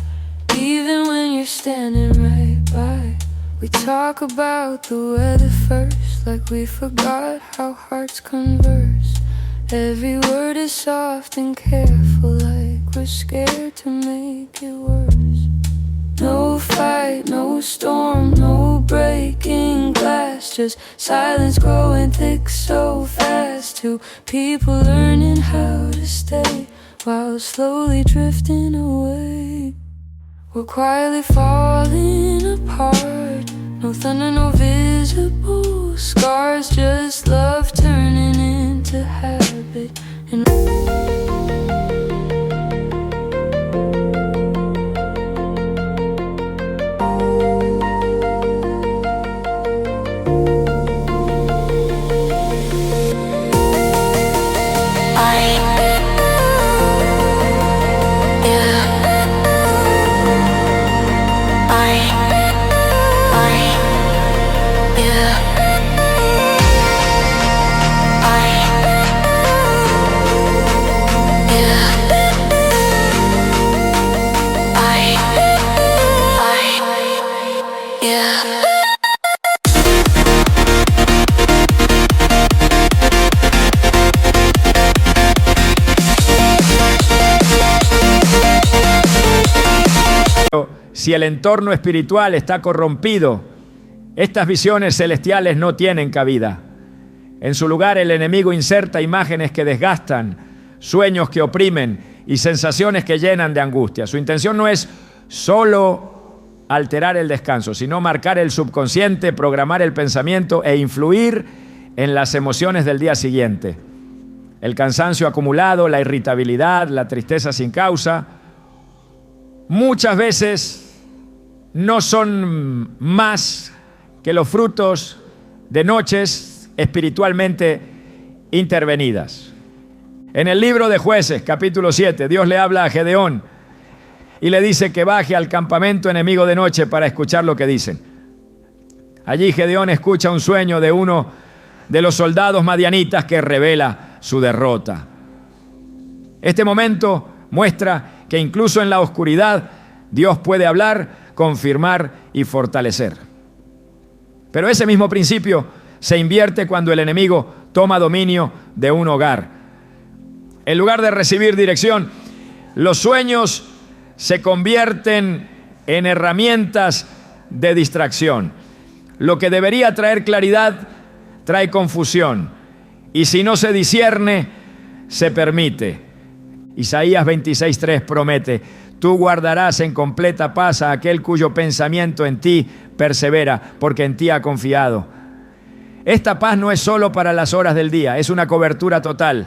S3: even when you're standing right by. We talk about the weather first, like we forgot how hearts converse. Every word is soft and careful, like we're scared to make it worse. No fight, no storm, no breaking glass, just silence growing thick so fast. Two people learning how to stay while slowly drifting away. We're quietly falling apart. No thunder, no visible scars, just love turning into habit. And yeah.
S1: Si el entorno espiritual está corrompido, estas visiones celestiales no tienen cabida. En su lugar, el enemigo inserta imágenes que desgastan, sueños que oprimen y sensaciones que llenan de angustia. Su intención no es solo alterar el descanso, sino marcar el subconsciente, programar el pensamiento e influir en las emociones del día siguiente. El cansancio acumulado, la irritabilidad, la tristeza sin causa, muchas veces no son más que los frutos de noches espiritualmente intervenidas. En el libro de Jueces, capítulo 7, Dios le habla a Gedeón y le dice que baje al campamento enemigo de noche para escuchar lo que dicen. Allí Gedeón escucha un sueño de uno de los soldados madianitas que revela su derrota. Este momento muestra que incluso en la oscuridad Dios puede hablar, confirmar y fortalecer. Pero ese mismo principio se invierte cuando el enemigo toma dominio de un hogar. En lugar de recibir dirección, los sueños se convierten en herramientas de distracción. Lo que debería traer claridad trae confusión, y si no se discierne, se permite. Isaías 26:3 promete: tú guardarás en completa paz a aquel cuyo pensamiento en ti persevera, porque en ti ha confiado. Esta paz no es solo para las horas del día, es una cobertura total,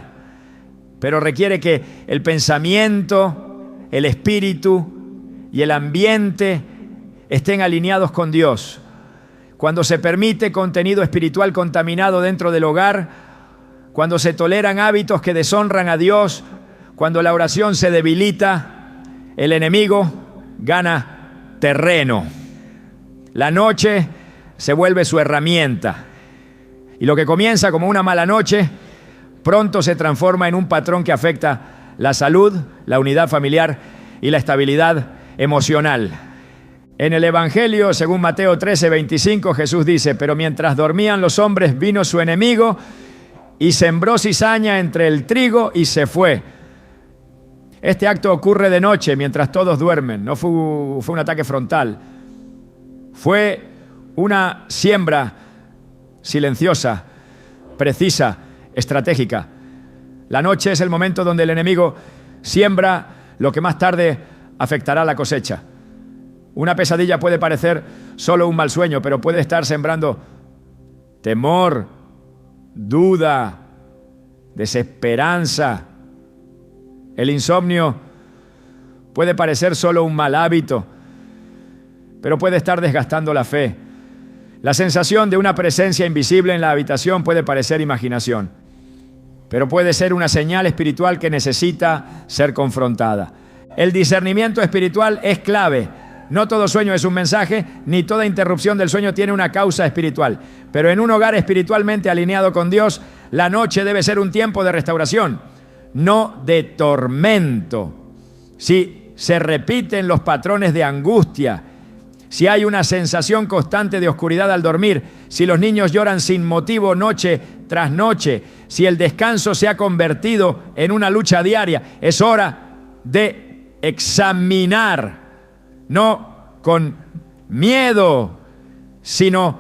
S1: pero requiere que el pensamiento, el espíritu y el ambiente estén alineados con Dios. Cuando se permite contenido espiritual contaminado dentro del hogar, cuando se toleran hábitos que deshonran a Dios, cuando la oración se debilita, el enemigo gana terreno. La noche se vuelve su herramienta. Y lo que comienza como una mala noche, pronto se transforma en un patrón que afecta la salud, la unidad familiar y la estabilidad emocional. En el Evangelio, según Mateo 13:25, Jesús dice: pero mientras dormían los hombres, vino su enemigo y sembró cizaña entre el trigo y se fue. Este acto ocurre de noche, mientras todos duermen. No fue un ataque frontal. Fue una siembra silenciosa, precisa, estratégica. La noche es el momento donde el enemigo siembra lo que más tarde afectará la cosecha. Una pesadilla puede parecer solo un mal sueño, pero puede estar sembrando temor, duda, desesperanza. El insomnio puede parecer solo un mal hábito, pero puede estar desgastando la fe. La sensación de una presencia invisible en la habitación puede parecer imaginación, pero puede ser una señal espiritual que necesita ser confrontada. El discernimiento espiritual es clave. No todo sueño es un mensaje, ni toda interrupción del sueño tiene una causa espiritual. Pero en un hogar espiritualmente alineado con Dios, la noche debe ser un tiempo de restauración, no de tormento. Si se repiten los patrones de angustia, si hay una sensación constante de oscuridad al dormir, si los niños lloran sin motivo noche tras noche, si el descanso se ha convertido en una lucha diaria, es hora de examinar, no con miedo, sino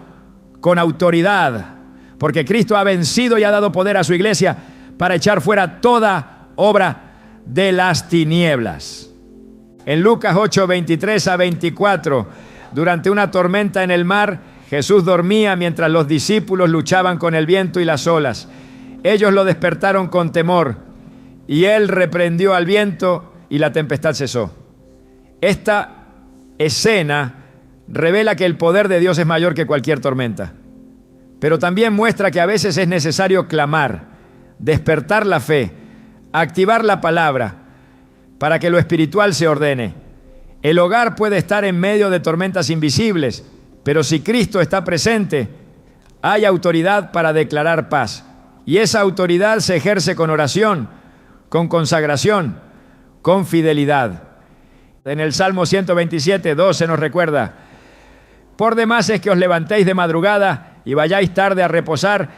S1: con autoridad, porque Cristo ha vencido y ha dado poder a su iglesia para echar fuera toda obra de las tinieblas. En Lucas 8:23-24, durante una tormenta en el mar, Jesús dormía mientras los discípulos luchaban con el viento y las olas. Ellos lo despertaron con temor y él reprendió al viento y la tempestad cesó. Esta escena revela que el poder de Dios es mayor que cualquier tormenta, pero también muestra que a veces es necesario clamar, despertar la fe, activar la palabra para que lo espiritual se ordene. El hogar puede estar en medio de tormentas invisibles, pero si Cristo está presente, hay autoridad para declarar paz. Y esa autoridad se ejerce con oración, con consagración, con fidelidad. En el Salmo 127:2 se nos recuerda: por demás es que os levantéis de madrugada y vayáis tarde a reposar,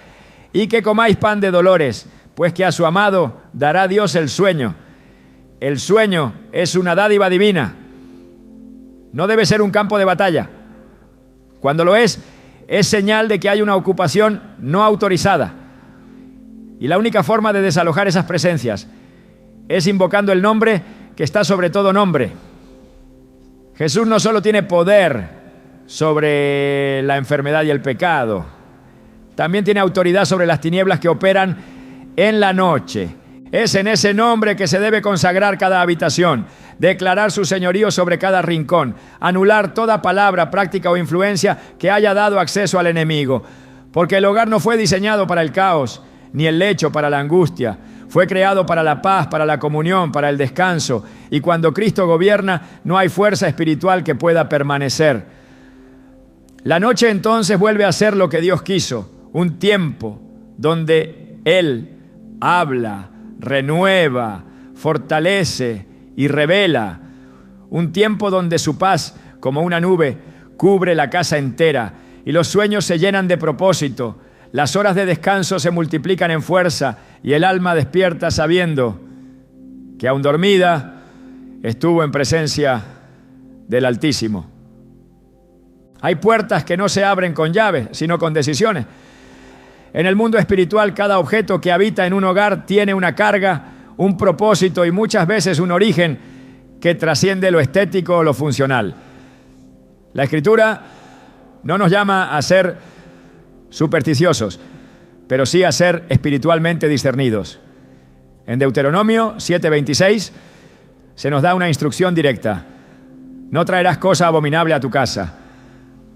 S1: y que comáis pan de dolores, pues que a su amado dará Dios el sueño. El sueño es una dádiva divina. No debe ser un campo de batalla. Cuando lo es señal de que hay una ocupación no autorizada. Y la única forma de desalojar esas presencias es invocando el nombre que está sobre todo nombre. Jesús no solo tiene poder sobre la enfermedad y el pecado, también tiene autoridad sobre las tinieblas que operan en la noche. Es en ese nombre que se debe consagrar cada habitación, declarar su señorío sobre cada rincón, anular toda palabra, práctica o influencia que haya dado acceso al enemigo. Porque el hogar no fue diseñado para el caos, ni el lecho para la angustia. Fue creado para la paz, para la comunión, para el descanso. Y cuando Cristo gobierna, no hay fuerza espiritual que pueda permanecer. La noche entonces vuelve a ser lo que Dios quiso, un tiempo donde Él habla, renueva, fortalece y revela. Un tiempo donde su paz, como una nube, cubre la casa entera y los sueños se llenan de propósito. Las horas de descanso se multiplican en fuerza y el alma despierta sabiendo que aún dormida estuvo en presencia del Altísimo. Hay puertas que no se abren con llaves, sino con decisiones. En el mundo espiritual, cada objeto que habita en un hogar tiene una carga, un propósito y muchas veces un origen que trasciende lo estético o lo funcional. La Escritura no nos llama a ser supersticiosos, pero sí a ser espiritualmente discernidos. En Deuteronomio 7:26 se nos da una instrucción directa. No traerás cosa abominable a tu casa,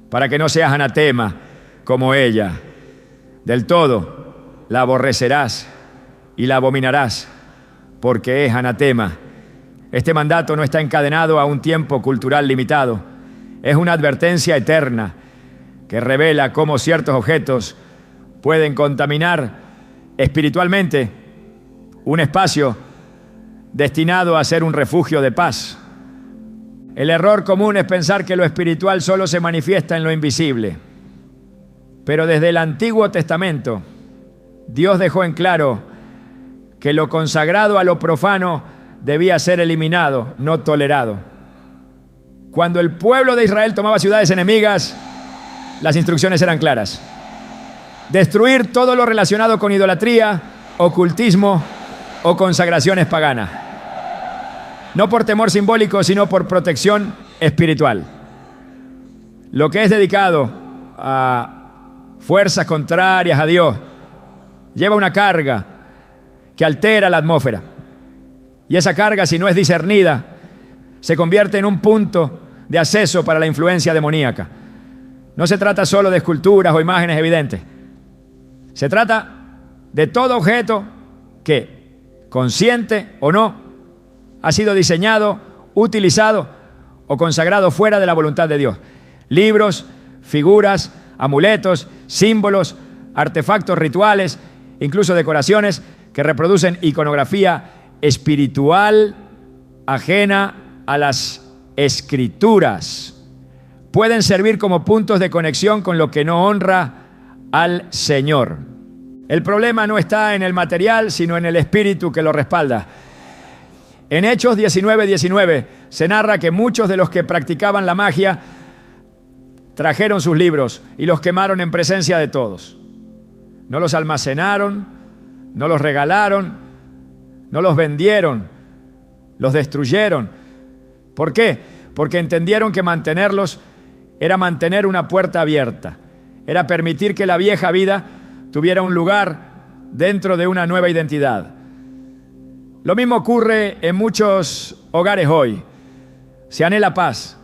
S1: para que no seas anatema como ella. Del todo la aborrecerás y la abominarás, porque es anatema. Este mandato no está encadenado a un tiempo cultural limitado. Es una advertencia eterna que revela cómo ciertos objetos pueden contaminar espiritualmente un espacio destinado a ser un refugio de paz. El error común es pensar que lo espiritual solo se manifiesta en lo invisible. Pero desde el Antiguo Testamento, Dios dejó en claro que lo consagrado a lo profano debía ser eliminado, no tolerado. Cuando el pueblo de Israel tomaba ciudades enemigas, las instrucciones eran claras. Destruir todo lo relacionado con idolatría, ocultismo o consagraciones paganas. No por temor simbólico, sino por protección espiritual. Lo que es dedicado a fuerzas contrarias a Dios lleva una carga que altera la atmósfera. Y esa carga, si no es discernida, se convierte en un punto de acceso para la influencia demoníaca. No se trata solo de esculturas o imágenes evidentes. Se trata de todo objeto que, consciente o no, ha sido diseñado, utilizado o consagrado fuera de la voluntad de Dios. Libros, figuras, amuletos, símbolos, artefactos rituales, incluso decoraciones que reproducen iconografía espiritual ajena a las Escrituras. Pueden servir como puntos de conexión con lo que no honra al Señor. El problema no está en el material, sino en el espíritu que lo respalda. En Hechos 19:19 se narra que muchos de los que practicaban la magia trajeron sus libros y los quemaron en presencia de todos. No los almacenaron, no los regalaron, no los vendieron, los destruyeron. ¿Por qué? Porque entendieron que mantenerlos era mantener una puerta abierta, era permitir que la vieja vida tuviera un lugar dentro de una nueva identidad. Lo mismo ocurre en muchos hogares hoy. Se anhela paz,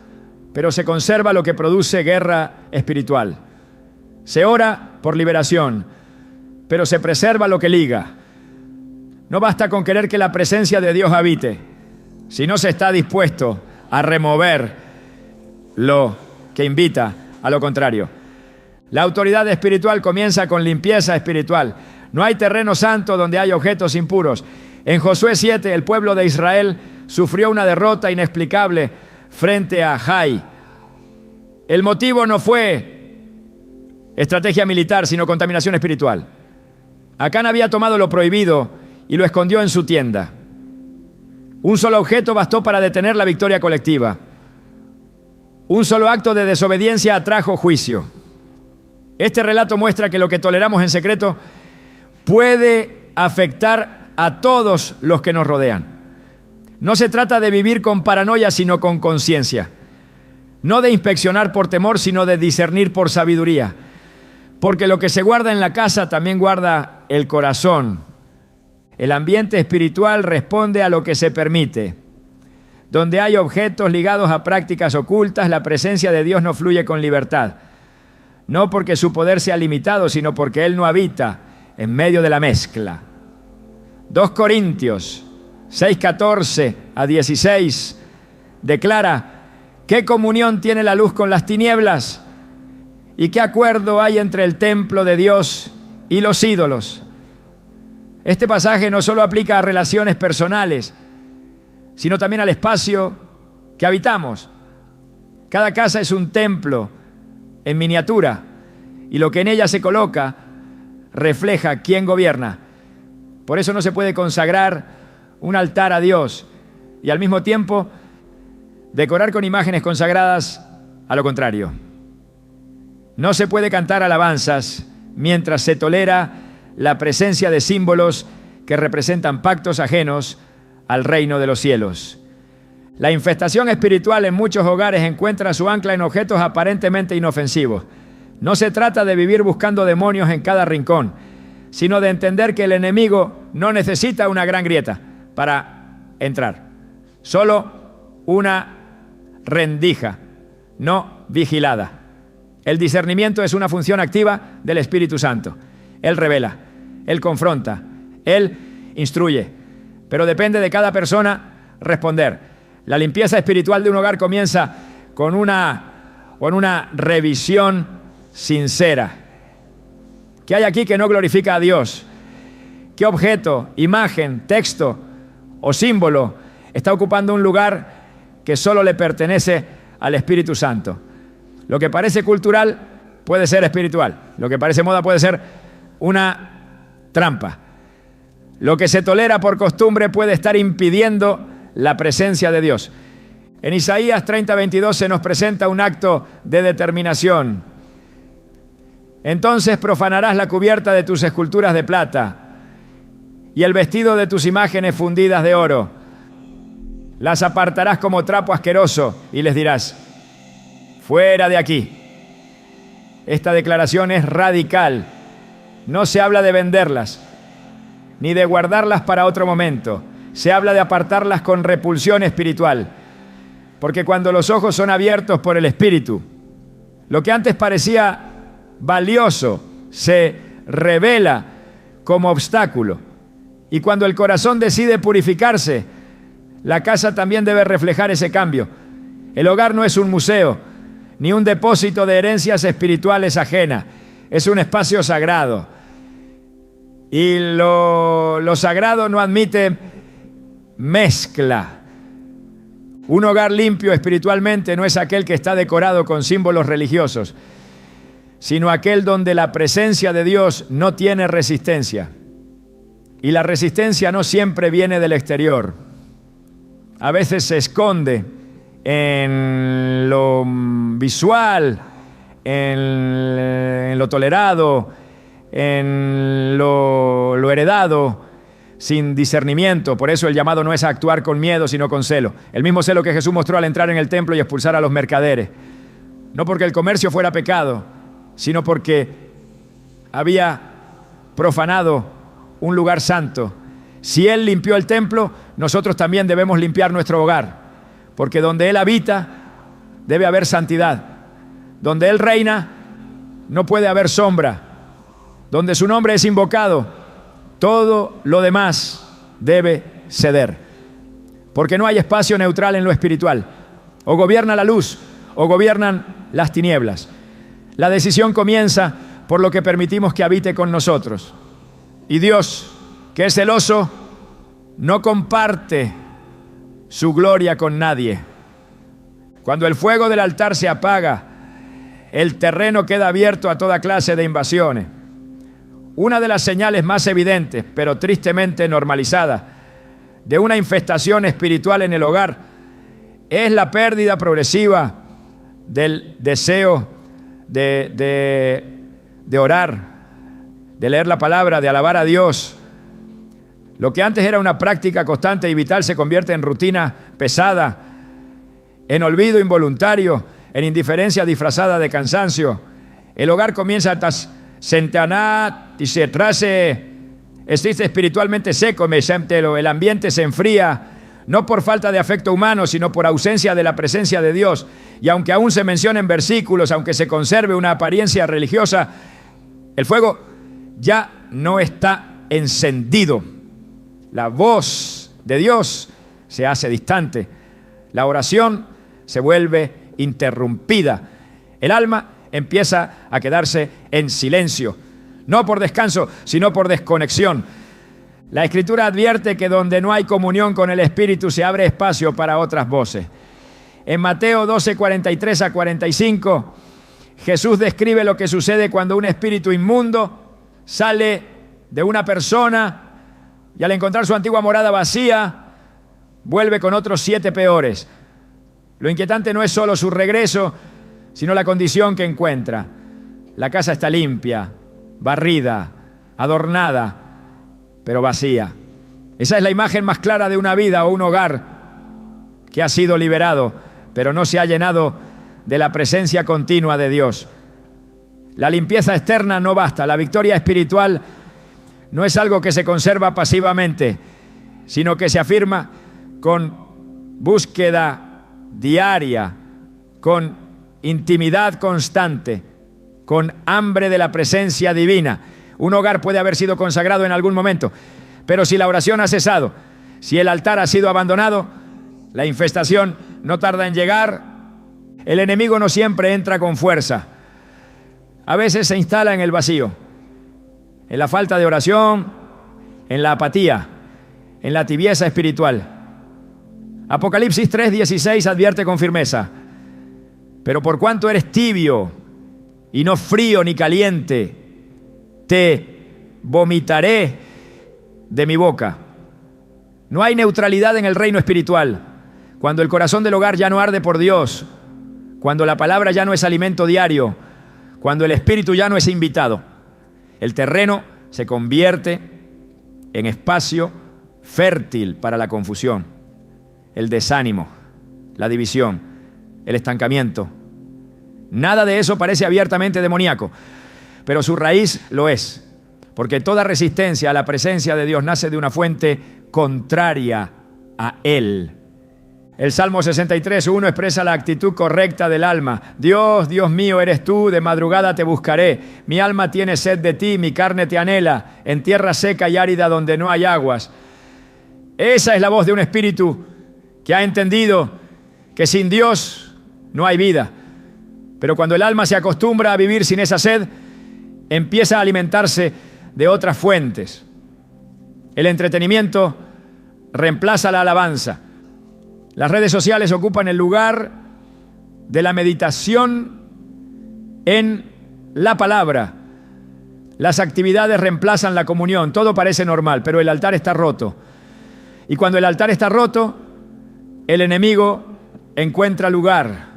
S1: pero se conserva lo que produce guerra espiritual. Se ora por liberación, pero se preserva lo que liga. No basta con querer que la presencia de Dios habite, si no se está dispuesto a remover lo que invita a lo contrario. La autoridad espiritual comienza con limpieza espiritual. No hay terreno santo donde hay objetos impuros. En Josué 7, el pueblo de Israel sufrió una derrota inexplicable frente a Jai. El motivo no fue estrategia militar, sino contaminación espiritual. Acán había tomado lo prohibido y lo escondió en su tienda. Un solo objeto bastó para detener la victoria colectiva. Un solo acto de desobediencia atrajo juicio. Este relato muestra que lo que toleramos en secreto puede afectar a todos los que nos rodean. No se trata de vivir con paranoia, sino con conciencia. No de inspeccionar por temor, sino de discernir por sabiduría. Porque lo que se guarda en la casa también guarda el corazón. El ambiente espiritual responde a lo que se permite. Donde hay objetos ligados a prácticas ocultas, la presencia de Dios no fluye con libertad. No porque su poder sea limitado, sino porque Él no habita en medio de la mezcla. 2 Corintios 6:14 a 16 declara: ¿qué comunión tiene la luz con las tinieblas? ¿Y qué acuerdo hay entre el templo de Dios y los ídolos? Este pasaje no solo aplica a relaciones personales, sino también al espacio que habitamos. Cada casa es un templo en miniatura, y lo que en ella se coloca refleja quién gobierna. Por eso no se puede consagrar un altar a Dios y al mismo tiempo decorar con imágenes consagradas a lo contrario. No se puede cantar alabanzas mientras se tolera la presencia de símbolos que representan pactos ajenos al reino de los cielos. La infestación espiritual en muchos hogares encuentra su ancla en objetos aparentemente inofensivos. No se trata de vivir buscando demonios en cada rincón, sino de entender que el enemigo no necesita una gran grieta para entrar. Solo una rendija, no vigilada. El discernimiento es una función activa del Espíritu Santo. Él revela, Él confronta, Él instruye, pero depende de cada persona responder. La limpieza espiritual de un hogar comienza con una revisión sincera. ¿Qué hay aquí que no glorifica a Dios? ¿Qué objeto, imagen, texto o símbolo está ocupando un lugar que solo le pertenece al Espíritu Santo? Lo que parece cultural puede ser espiritual. Lo que parece moda puede ser una trampa. Lo que se tolera por costumbre puede estar impidiendo la presencia de Dios. En Isaías 30:22 se nos presenta un acto de determinación. Entonces profanarás la cubierta de tus esculturas de plata y el vestido de tus imágenes fundidas de oro. Las apartarás como trapo asqueroso y les dirás: fuera de aquí. Esta declaración es radical. No se habla de venderlas, ni de guardarlas para otro momento. Se habla de apartarlas con repulsión espiritual. Porque cuando los ojos son abiertos por el Espíritu, lo que antes parecía valioso se revela como obstáculo. Y cuando el corazón decide purificarse, la casa también debe reflejar ese cambio. El hogar no es un museo, ni un depósito de herencias espirituales ajenas. Es un espacio sagrado. Y lo sagrado no admite mezcla. Un hogar limpio espiritualmente no es aquel que está decorado con símbolos religiosos, sino aquel donde la presencia de Dios no tiene resistencia. Y la resistencia no siempre viene del exterior. A veces se esconde en lo visual, en lo tolerado, en lo heredado, sin discernimiento. Por eso el llamado no es a actuar con miedo, sino con celo. El mismo celo que Jesús mostró al entrar en el templo y expulsar a los mercaderes. No porque el comercio fuera pecado, sino porque había profanado un lugar santo. Si Él limpió el templo, nosotros también debemos limpiar nuestro hogar, porque donde Él habita debe haber santidad. Donde Él reina no puede haber sombra. Donde su nombre es invocado, todo lo demás debe ceder, porque no hay espacio neutral en lo espiritual. O gobierna la luz o gobiernan las tinieblas. La decisión comienza por lo que permitimos que habite con nosotros. Y Dios, que es celoso, no comparte su gloria con nadie. Cuando el fuego del altar se apaga, el terreno queda abierto a toda clase de invasiones. Una de las señales más evidentes, pero tristemente normalizada, de una infestación espiritual en el hogar es la pérdida progresiva del deseo de orar, de leer la palabra, de alabar a Dios. Lo que antes era una práctica constante y vital se convierte en rutina pesada, en olvido involuntario, en indiferencia disfrazada de cansancio. El hogar comienza a sentanar y se trase, existe espiritualmente seco, el ambiente se enfría, no por falta de afecto humano, sino por ausencia de la presencia de Dios. Y aunque aún se mencionen versículos, aunque se conserve una apariencia religiosa, el fuego ya no está encendido. La voz de Dios se hace distante. La oración se vuelve interrumpida. El alma empieza a quedarse en silencio, no por descanso, sino por desconexión. La Escritura advierte que donde no hay comunión con el Espíritu se abre espacio para otras voces. En Mateo 12, 43 a 45, Jesús describe lo que sucede cuando un espíritu inmundo sale de una persona y al encontrar su antigua morada vacía, vuelve con otros 7 peores. Lo inquietante no es solo su regreso, sino la condición que encuentra. La casa está limpia, barrida, adornada, pero vacía. Esa es la imagen más clara de una vida o un hogar que ha sido liberado, pero no se ha llenado de la presencia continua de Dios. La limpieza externa no basta. La victoria espiritual no es algo que se conserva pasivamente, sino que se afirma con búsqueda diaria, con intimidad constante, con hambre de la presencia divina. Un hogar puede haber sido consagrado en algún momento, pero si la oración ha cesado, si el altar ha sido abandonado, la infestación no tarda en llegar. El enemigo no siempre entra con fuerza. A veces se instala en el vacío, en la falta de oración, en la apatía, en la tibieza espiritual. Apocalipsis 3:16 advierte con firmeza: pero por cuanto eres tibio y no frío ni caliente, te vomitaré de mi boca. No hay neutralidad en el reino espiritual. Cuando el corazón del hogar ya no arde por Dios, cuando la palabra ya no es alimento diario, cuando el espíritu ya no es invitado, el terreno se convierte en espacio fértil para la confusión, el desánimo, la división, el estancamiento. Nada de eso parece abiertamente demoníaco, pero su raíz lo es, porque toda resistencia a la presencia de Dios nace de una fuente contraria a Él. El Salmo 63:1 expresa la actitud correcta del alma. Dios, Dios mío, eres tú, de madrugada te buscaré. Mi alma tiene sed de ti, mi carne te anhela, en tierra seca y árida donde no hay aguas. Esa es la voz de un espíritu que ha entendido que sin Dios no hay vida. Pero cuando el alma se acostumbra a vivir sin esa sed, empieza a alimentarse de otras fuentes. El entretenimiento reemplaza la alabanza. Las redes sociales ocupan el lugar de la meditación en la palabra. Las actividades reemplazan la comunión. Todo parece normal, pero el altar está roto. Y cuando el altar está roto, el enemigo encuentra lugar.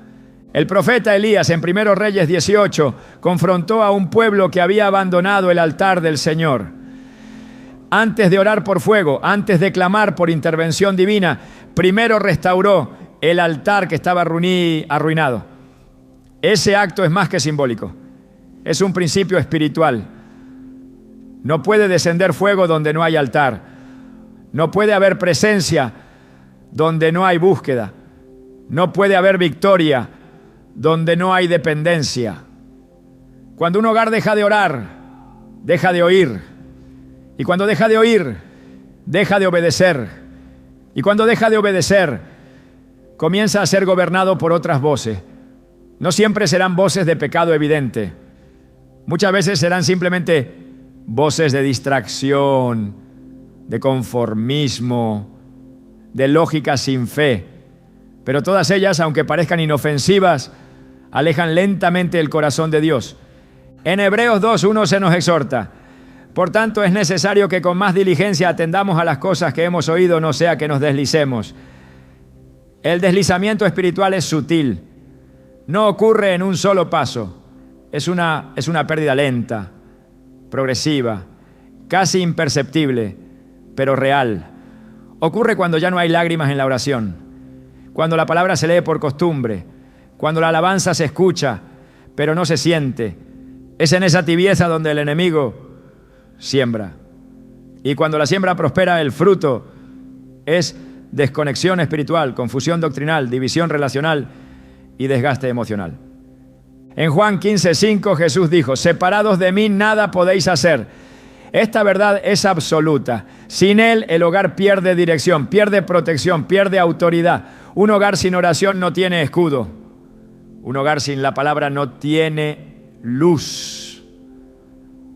S1: El profeta Elías en 1 Reyes 18 confrontó a un pueblo que había abandonado el altar del Señor. Antes de orar por fuego, antes de clamar por intervención divina, primero restauró el altar que estaba arruinado. Ese acto es más que simbólico, es un principio espiritual. No puede descender fuego donde no hay altar. No puede haber presencia donde no hay búsqueda. No puede haber victoria donde no hay dependencia. Cuando un hogar deja de orar, deja de oír. Y cuando deja de oír, deja de obedecer. Y cuando deja de obedecer, comienza a ser gobernado por otras voces. No siempre serán voces de pecado evidente. Muchas veces serán simplemente voces de distracción, de conformismo, de lógica sin fe. Pero todas ellas, aunque parezcan inofensivas, alejan lentamente el corazón de Dios. En Hebreos 2:1 se nos exhorta: por tanto, es necesario que con más diligencia atendamos a las cosas que hemos oído, no sea que nos deslicemos. El deslizamiento espiritual es sutil. no ocurre en un solo paso. Es una pérdida lenta, progresiva, casi imperceptible, pero real. Ocurre cuando ya no hay lágrimas en la oración, cuando la palabra se lee por costumbre, cuando la alabanza se escucha, pero no se siente. Es en esa tibieza donde el enemigo siembra. Y cuando la siembra prospera, el fruto es desconexión espiritual, confusión doctrinal, división relacional y desgaste emocional. En Juan 15:5 Jesús dijo: separados de mí nada podéis hacer. Esta verdad es absoluta. Sin Él el hogar pierde dirección, pierde protección, pierde autoridad. Un hogar sin oración no tiene escudo. Un hogar sin la palabra no tiene luz.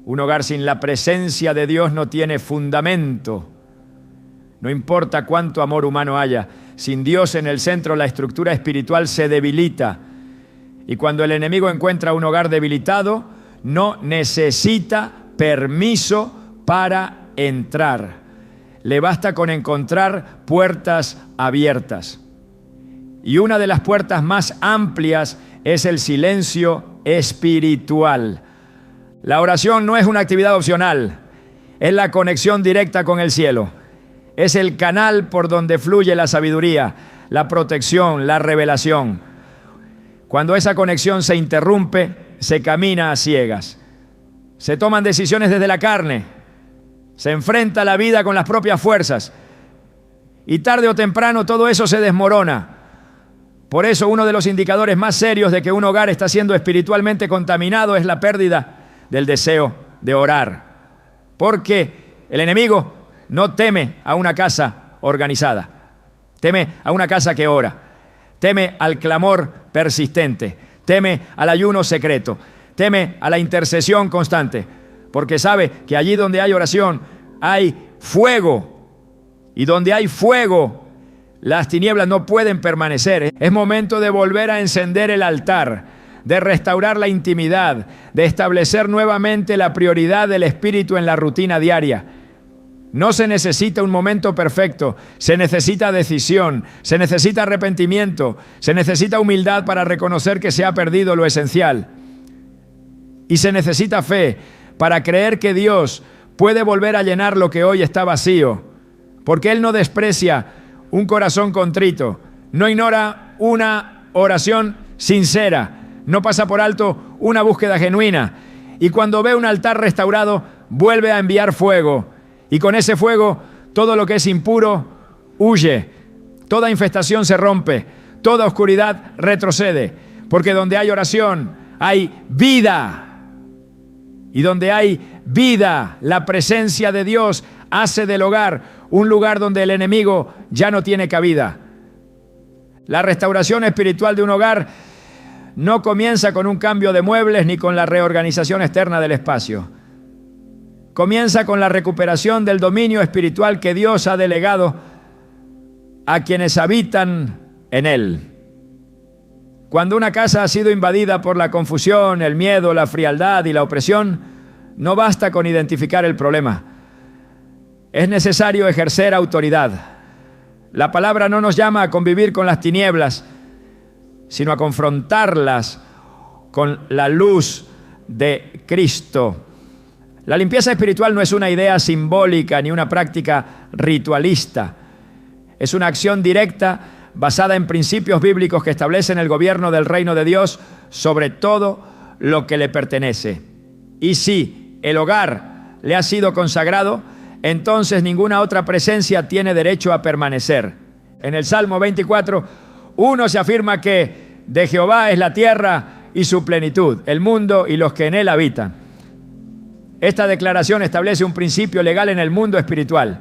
S1: Un hogar sin la presencia de Dios no tiene fundamento. No importa cuánto amor humano haya, sin Dios en el centro la estructura espiritual se debilita. Y cuando el enemigo encuentra un hogar debilitado, no necesita permiso para entrar. Le basta con encontrar puertas abiertas. Y una de las puertas más amplias es el silencio espiritual. La oración no es una actividad opcional, es la conexión directa con el cielo. Es el canal por donde fluye la sabiduría, la protección, la revelación. Cuando esa conexión se interrumpe, se camina a ciegas. Se toman decisiones desde la carne. Se enfrenta la vida con las propias fuerzas. Y tarde o temprano todo eso se desmorona. Por eso uno de los indicadores más serios de que un hogar está siendo espiritualmente contaminado es la pérdida del deseo de orar. Porque el enemigo no teme a una casa organizada. Teme a una casa que ora. Teme al clamor persistente. Teme al ayuno secreto. Teme a la intercesión constante. Porque sabe que allí donde hay oración hay fuego. Y donde hay fuego, las tinieblas no pueden permanecer. Es momento de volver a encender el altar, de restaurar la intimidad, de establecer nuevamente la prioridad del espíritu en la rutina diaria. No se necesita un momento perfecto, se necesita decisión, se necesita arrepentimiento, se necesita humildad para reconocer que se ha perdido lo esencial. Y se necesita fe para creer que Dios puede volver a llenar lo que hoy está vacío, porque Él no desprecia un corazón contrito, no ignora una oración sincera, no pasa por alto una búsqueda genuina, y cuando ve un altar restaurado, vuelve a enviar fuego. Y con ese fuego, todo lo que es impuro huye. Toda infestación se rompe. Toda oscuridad retrocede. Porque donde hay oración, hay vida. Y donde hay vida, la presencia de Dios hace del hogar un lugar donde el enemigo ya no tiene cabida. La restauración espiritual de un hogar no comienza con un cambio de muebles ni con la reorganización externa del espacio. Comienza con la recuperación del dominio espiritual que Dios ha delegado a quienes habitan en él. Cuando una casa ha sido invadida por la confusión, el miedo, la frialdad y la opresión, no basta con identificar el problema. Es necesario ejercer autoridad. La palabra no nos llama a convivir con las tinieblas, sino a confrontarlas con la luz de Cristo. La limpieza espiritual no es una idea simbólica ni una práctica ritualista. Es una acción directa basada en principios bíblicos que establecen el gobierno del reino de Dios sobre todo lo que le pertenece. Y si el hogar le ha sido consagrado, entonces ninguna otra presencia tiene derecho a permanecer. En el Salmo 24:1 se afirma que de Jehová es la tierra y su plenitud, el mundo y los que en él habitan. Esta declaración establece un principio legal en el mundo espiritual.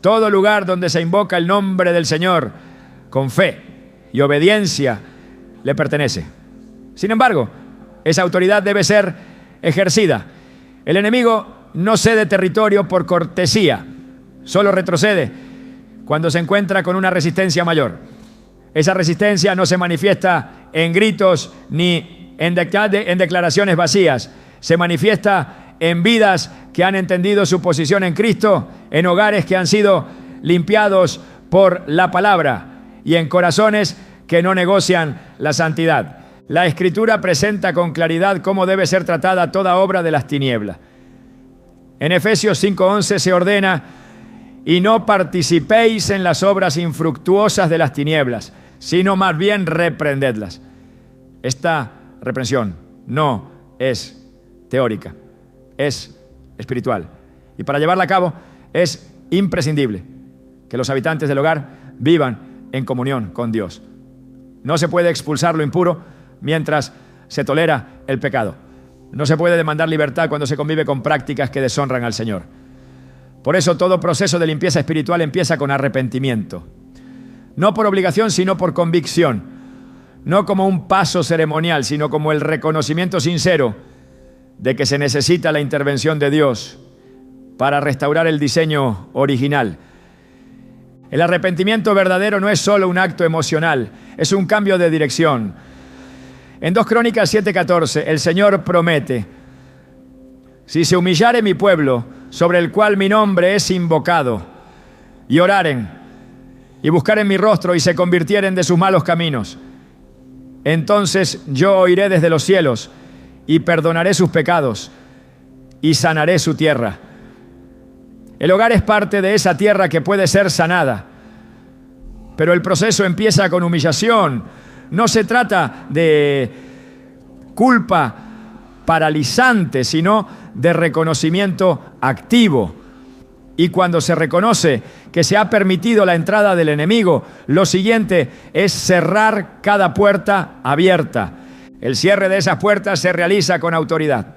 S1: Todo lugar donde se invoca el nombre del Señor con fe y obediencia le pertenece. Sin embargo, esa autoridad debe ser ejercida. El enemigo no cede territorio por cortesía, solo retrocede cuando se encuentra con una resistencia mayor. Esa resistencia no se manifiesta en gritos ni en declaraciones vacías. Se manifiesta en vidas que han entendido su posición en Cristo, en hogares que han sido limpiados por la palabra y en corazones que no negocian la santidad. La Escritura presenta con claridad cómo debe ser tratada toda obra de las tinieblas. En Efesios 5:11 se ordena: y no participéis en las obras infructuosas de las tinieblas, sino más bien reprendedlas. Esta reprensión no es teórica, es espiritual. Y para llevarla a cabo es imprescindible que los habitantes del hogar vivan en comunión con Dios. No se puede expulsar lo impuro mientras se tolera el pecado. No se puede demandar libertad cuando se convive con prácticas que deshonran al Señor. Por eso todo proceso de limpieza espiritual empieza con arrepentimiento. No por obligación, sino por convicción. No como un paso ceremonial, sino como el reconocimiento sincero de que se necesita la intervención de Dios para restaurar el diseño original. El arrepentimiento verdadero no es solo un acto emocional, es un cambio de dirección. En 2 Crónicas 7:14, el Señor promete: si se humillare mi pueblo, sobre el cual mi nombre es invocado, y oraren, y buscaren mi rostro, y se convirtieren de sus malos caminos, entonces yo oiré desde los cielos, y perdonaré sus pecados, y sanaré su tierra. El hogar es parte de esa tierra que puede ser sanada, pero el proceso empieza con humillación. No se trata de culpa paralizante, sino de reconocimiento activo. Y cuando se reconoce que se ha permitido la entrada del enemigo, lo siguiente es cerrar cada puerta abierta. El cierre de esas puertas se realiza con autoridad.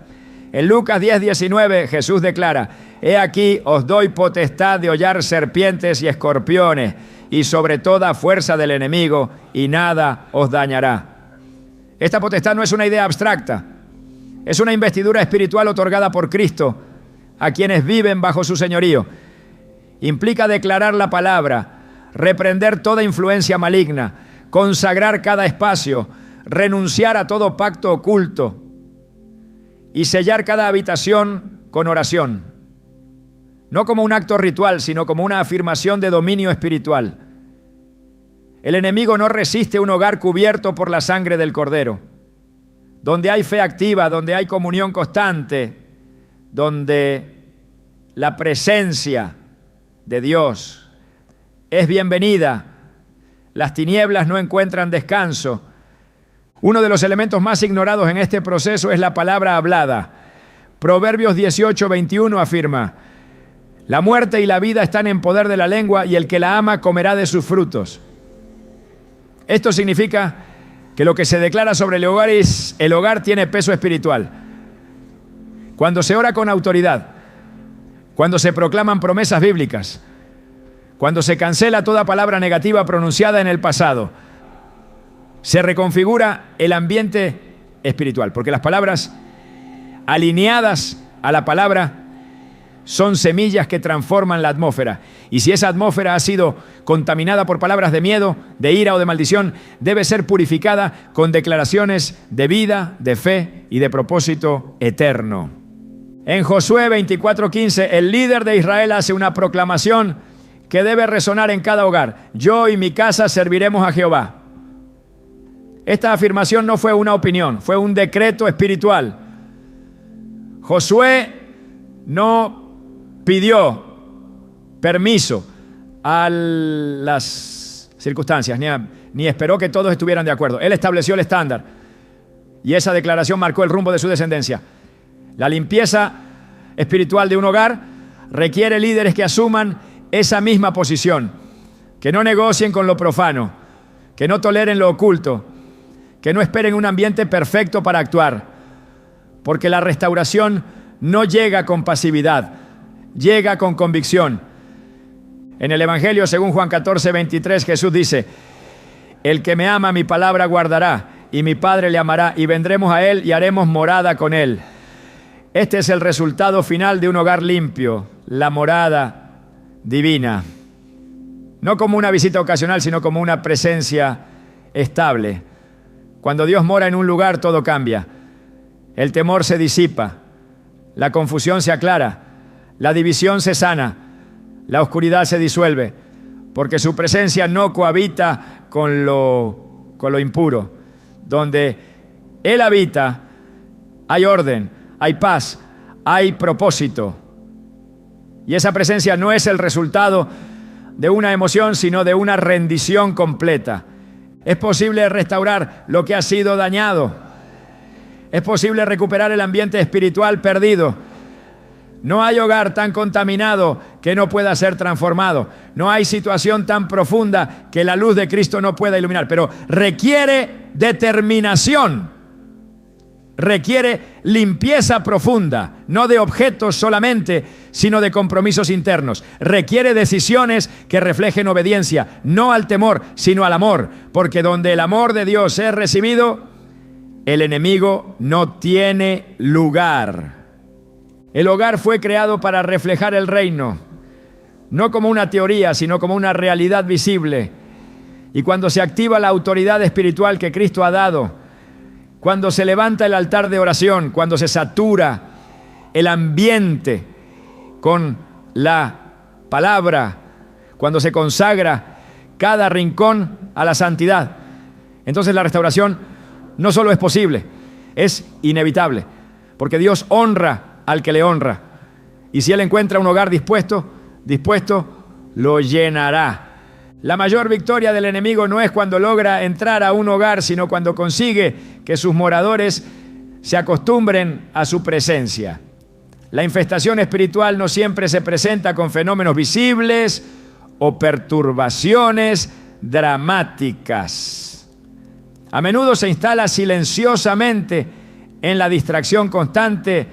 S1: En Lucas 10:19 Jesús declara: he aquí os doy potestad de hollar serpientes y escorpiones, y sobre toda fuerza del enemigo, y nada os dañará. Esta potestad no es una idea abstracta, es una investidura espiritual otorgada por Cristo a quienes viven bajo su señorío. Implica declarar la palabra, reprender toda influencia maligna, consagrar cada espacio, renunciar a todo pacto oculto y sellar cada habitación con oración. No como un acto ritual, sino como una afirmación de dominio espiritual. El enemigo no resiste un hogar cubierto por la sangre del Cordero, donde hay fe activa, donde hay comunión constante, donde la presencia de Dios es bienvenida. Las tinieblas no encuentran descanso. Uno de los elementos más ignorados en este proceso es la palabra hablada. Proverbios 18:21 afirma: la muerte y la vida están en poder de la lengua, y el que la ama comerá de sus frutos. Esto significa que lo que se declara sobre el hogar tiene peso espiritual. Cuando se ora con autoridad, cuando se proclaman promesas bíblicas, cuando se cancela toda palabra negativa pronunciada en el pasado, se reconfigura el ambiente espiritual, porque las palabras alineadas a la palabra son semillas que transforman la atmósfera. Y si esa atmósfera ha sido contaminada por palabras de miedo, de ira o de maldición, debe ser purificada con declaraciones de vida, de fe y de propósito eterno. En Josué 24:15, el líder de Israel hace una proclamación que debe resonar en cada hogar: yo y mi casa serviremos a Jehová. Esta afirmación no fue una opinión, fue un decreto espiritual. Josué no pidió permiso a las circunstancias, ni esperó que todos estuvieran de acuerdo. Él estableció el estándar y esa declaración marcó el rumbo de su descendencia. La limpieza espiritual de un hogar requiere líderes que asuman esa misma posición, que no negocien con lo profano, que no toleren lo oculto, que no esperen un ambiente perfecto para actuar, porque la restauración no llega con pasividad, llega con convicción. En el Evangelio, según Juan 14:23, Jesús dice: el que me ama, mi palabra guardará, y mi Padre le amará, y vendremos a él y haremos morada con él. Este es el resultado final de un hogar limpio, la morada divina. No como una visita ocasional, sino como una presencia estable. Cuando Dios mora en un lugar, todo cambia. El temor se disipa, la confusión se aclara, la división se sana, la oscuridad se disuelve, porque su presencia no cohabita con lo con lo impuro. Donde Él habita, hay orden, hay paz, hay propósito. Y esa presencia no es el resultado de una emoción, sino de una rendición completa. Es posible restaurar lo que ha sido dañado. Es posible recuperar el ambiente espiritual perdido. No hay hogar tan contaminado que no pueda ser transformado. No hay situación tan profunda que la luz de Cristo no pueda iluminar. Pero requiere determinación. Requiere limpieza profunda, no de objetos solamente, sino de compromisos internos. Requiere decisiones que reflejen obediencia, no al temor, sino al amor. Porque donde el amor de Dios es recibido, el enemigo no tiene lugar. El hogar fue creado para reflejar el reino, no como una teoría, sino como una realidad visible. Y cuando se activa la autoridad espiritual que Cristo ha dado, cuando se levanta el altar de oración, cuando se satura el ambiente con la palabra, cuando se consagra cada rincón a la santidad, entonces la restauración no solo es posible, es inevitable, porque Dios honra al que le honra. Y si Él encuentra un hogar dispuesto, lo llenará. La mayor victoria del enemigo no es cuando logra entrar a un hogar, sino cuando consigue que sus moradores se acostumbren a su presencia. La infestación espiritual no siempre se presenta con fenómenos visibles o perturbaciones dramáticas. A menudo se instala silenciosamente en la distracción constante,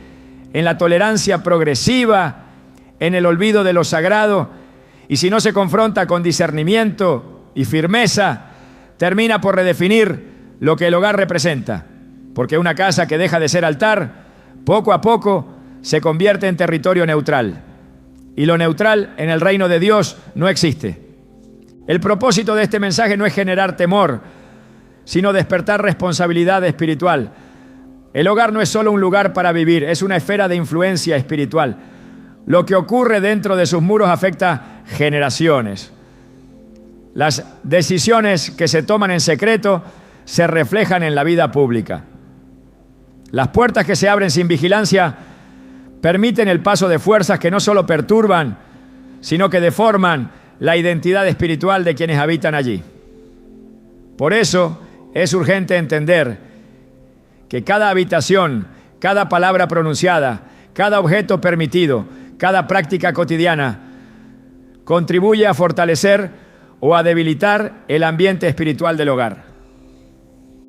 S1: en la tolerancia progresiva, en el olvido de lo sagrado. Y si no se confronta con discernimiento y firmeza, termina por redefinir lo que el hogar representa. Porque una casa que deja de ser altar, poco a poco se convierte en territorio neutral. Y lo neutral en el reino de Dios no existe. El propósito de este mensaje no es generar temor, sino despertar responsabilidad espiritual. El hogar no es solo un lugar para vivir, es una esfera de influencia espiritual. Lo que ocurre dentro de sus muros afecta generaciones. Las decisiones que se toman en secreto se reflejan en la vida pública. Las puertas que se abren sin vigilancia permiten el paso de fuerzas que no solo perturban, sino que deforman la identidad espiritual de quienes habitan allí. Por eso es urgente entender que cada habitación, cada palabra pronunciada, cada objeto permitido, cada práctica cotidiana contribuye a fortalecer o a debilitar el ambiente espiritual del hogar.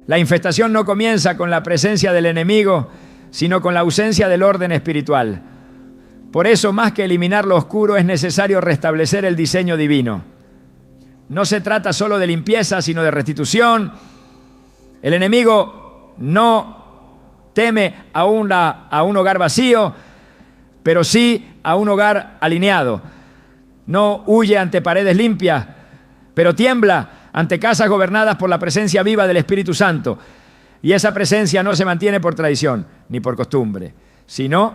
S1: La infestación no comienza con la presencia del enemigo, sino con la ausencia del orden espiritual. Por eso, más que eliminar lo oscuro, es necesario restablecer el diseño divino. No se trata solo de limpieza, sino de restitución. El enemigo no teme a un hogar vacío, pero sí a un hogar alineado. No huye ante paredes limpias, pero tiembla ante casas gobernadas por la presencia viva del Espíritu Santo. Y esa presencia no se mantiene por tradición ni por costumbre, sino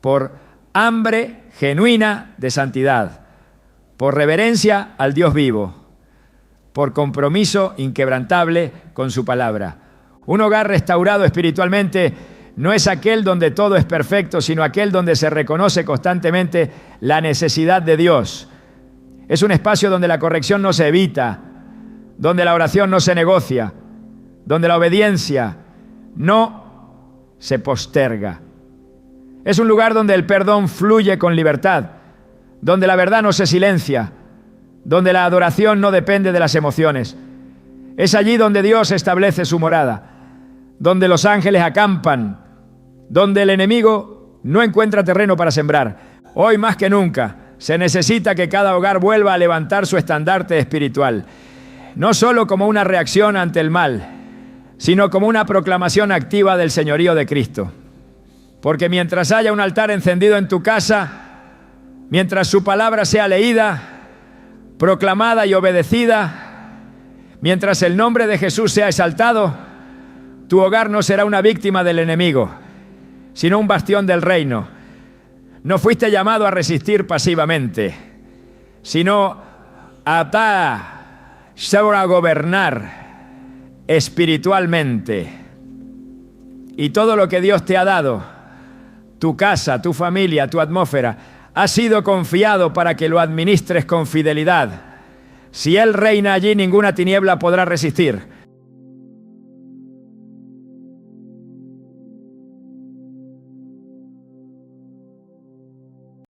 S1: por hambre genuina de santidad, por reverencia al Dios vivo, por compromiso inquebrantable con su palabra. Un hogar restaurado espiritualmente no es aquel donde todo es perfecto, sino aquel donde se reconoce constantemente la necesidad de Dios. Es un espacio donde la corrección no se evita, donde la oración no se negocia, donde la obediencia no se posterga. Es un lugar donde el perdón fluye con libertad, donde la verdad no se silencia, donde la adoración no depende de las emociones. Es allí donde Dios establece su morada, donde los ángeles acampan, donde el enemigo no encuentra terreno para sembrar. Hoy más que nunca se necesita que cada hogar vuelva a levantar su estandarte espiritual, no solo como una reacción ante el mal, sino como una proclamación activa del señorío de Cristo. Porque mientras haya un altar encendido en tu casa, mientras su palabra sea leída, proclamada y obedecida, mientras el nombre de Jesús sea exaltado, tu hogar no será una víctima del enemigo, sino un bastión del reino. No fuiste llamado a resistir pasivamente, sino a gobernar espiritualmente. Y todo lo que Dios te ha dado, tu casa, tu familia, tu atmósfera, ha sido confiado para que lo administres con fidelidad. Si Él reina allí, ninguna tiniebla podrá resistir.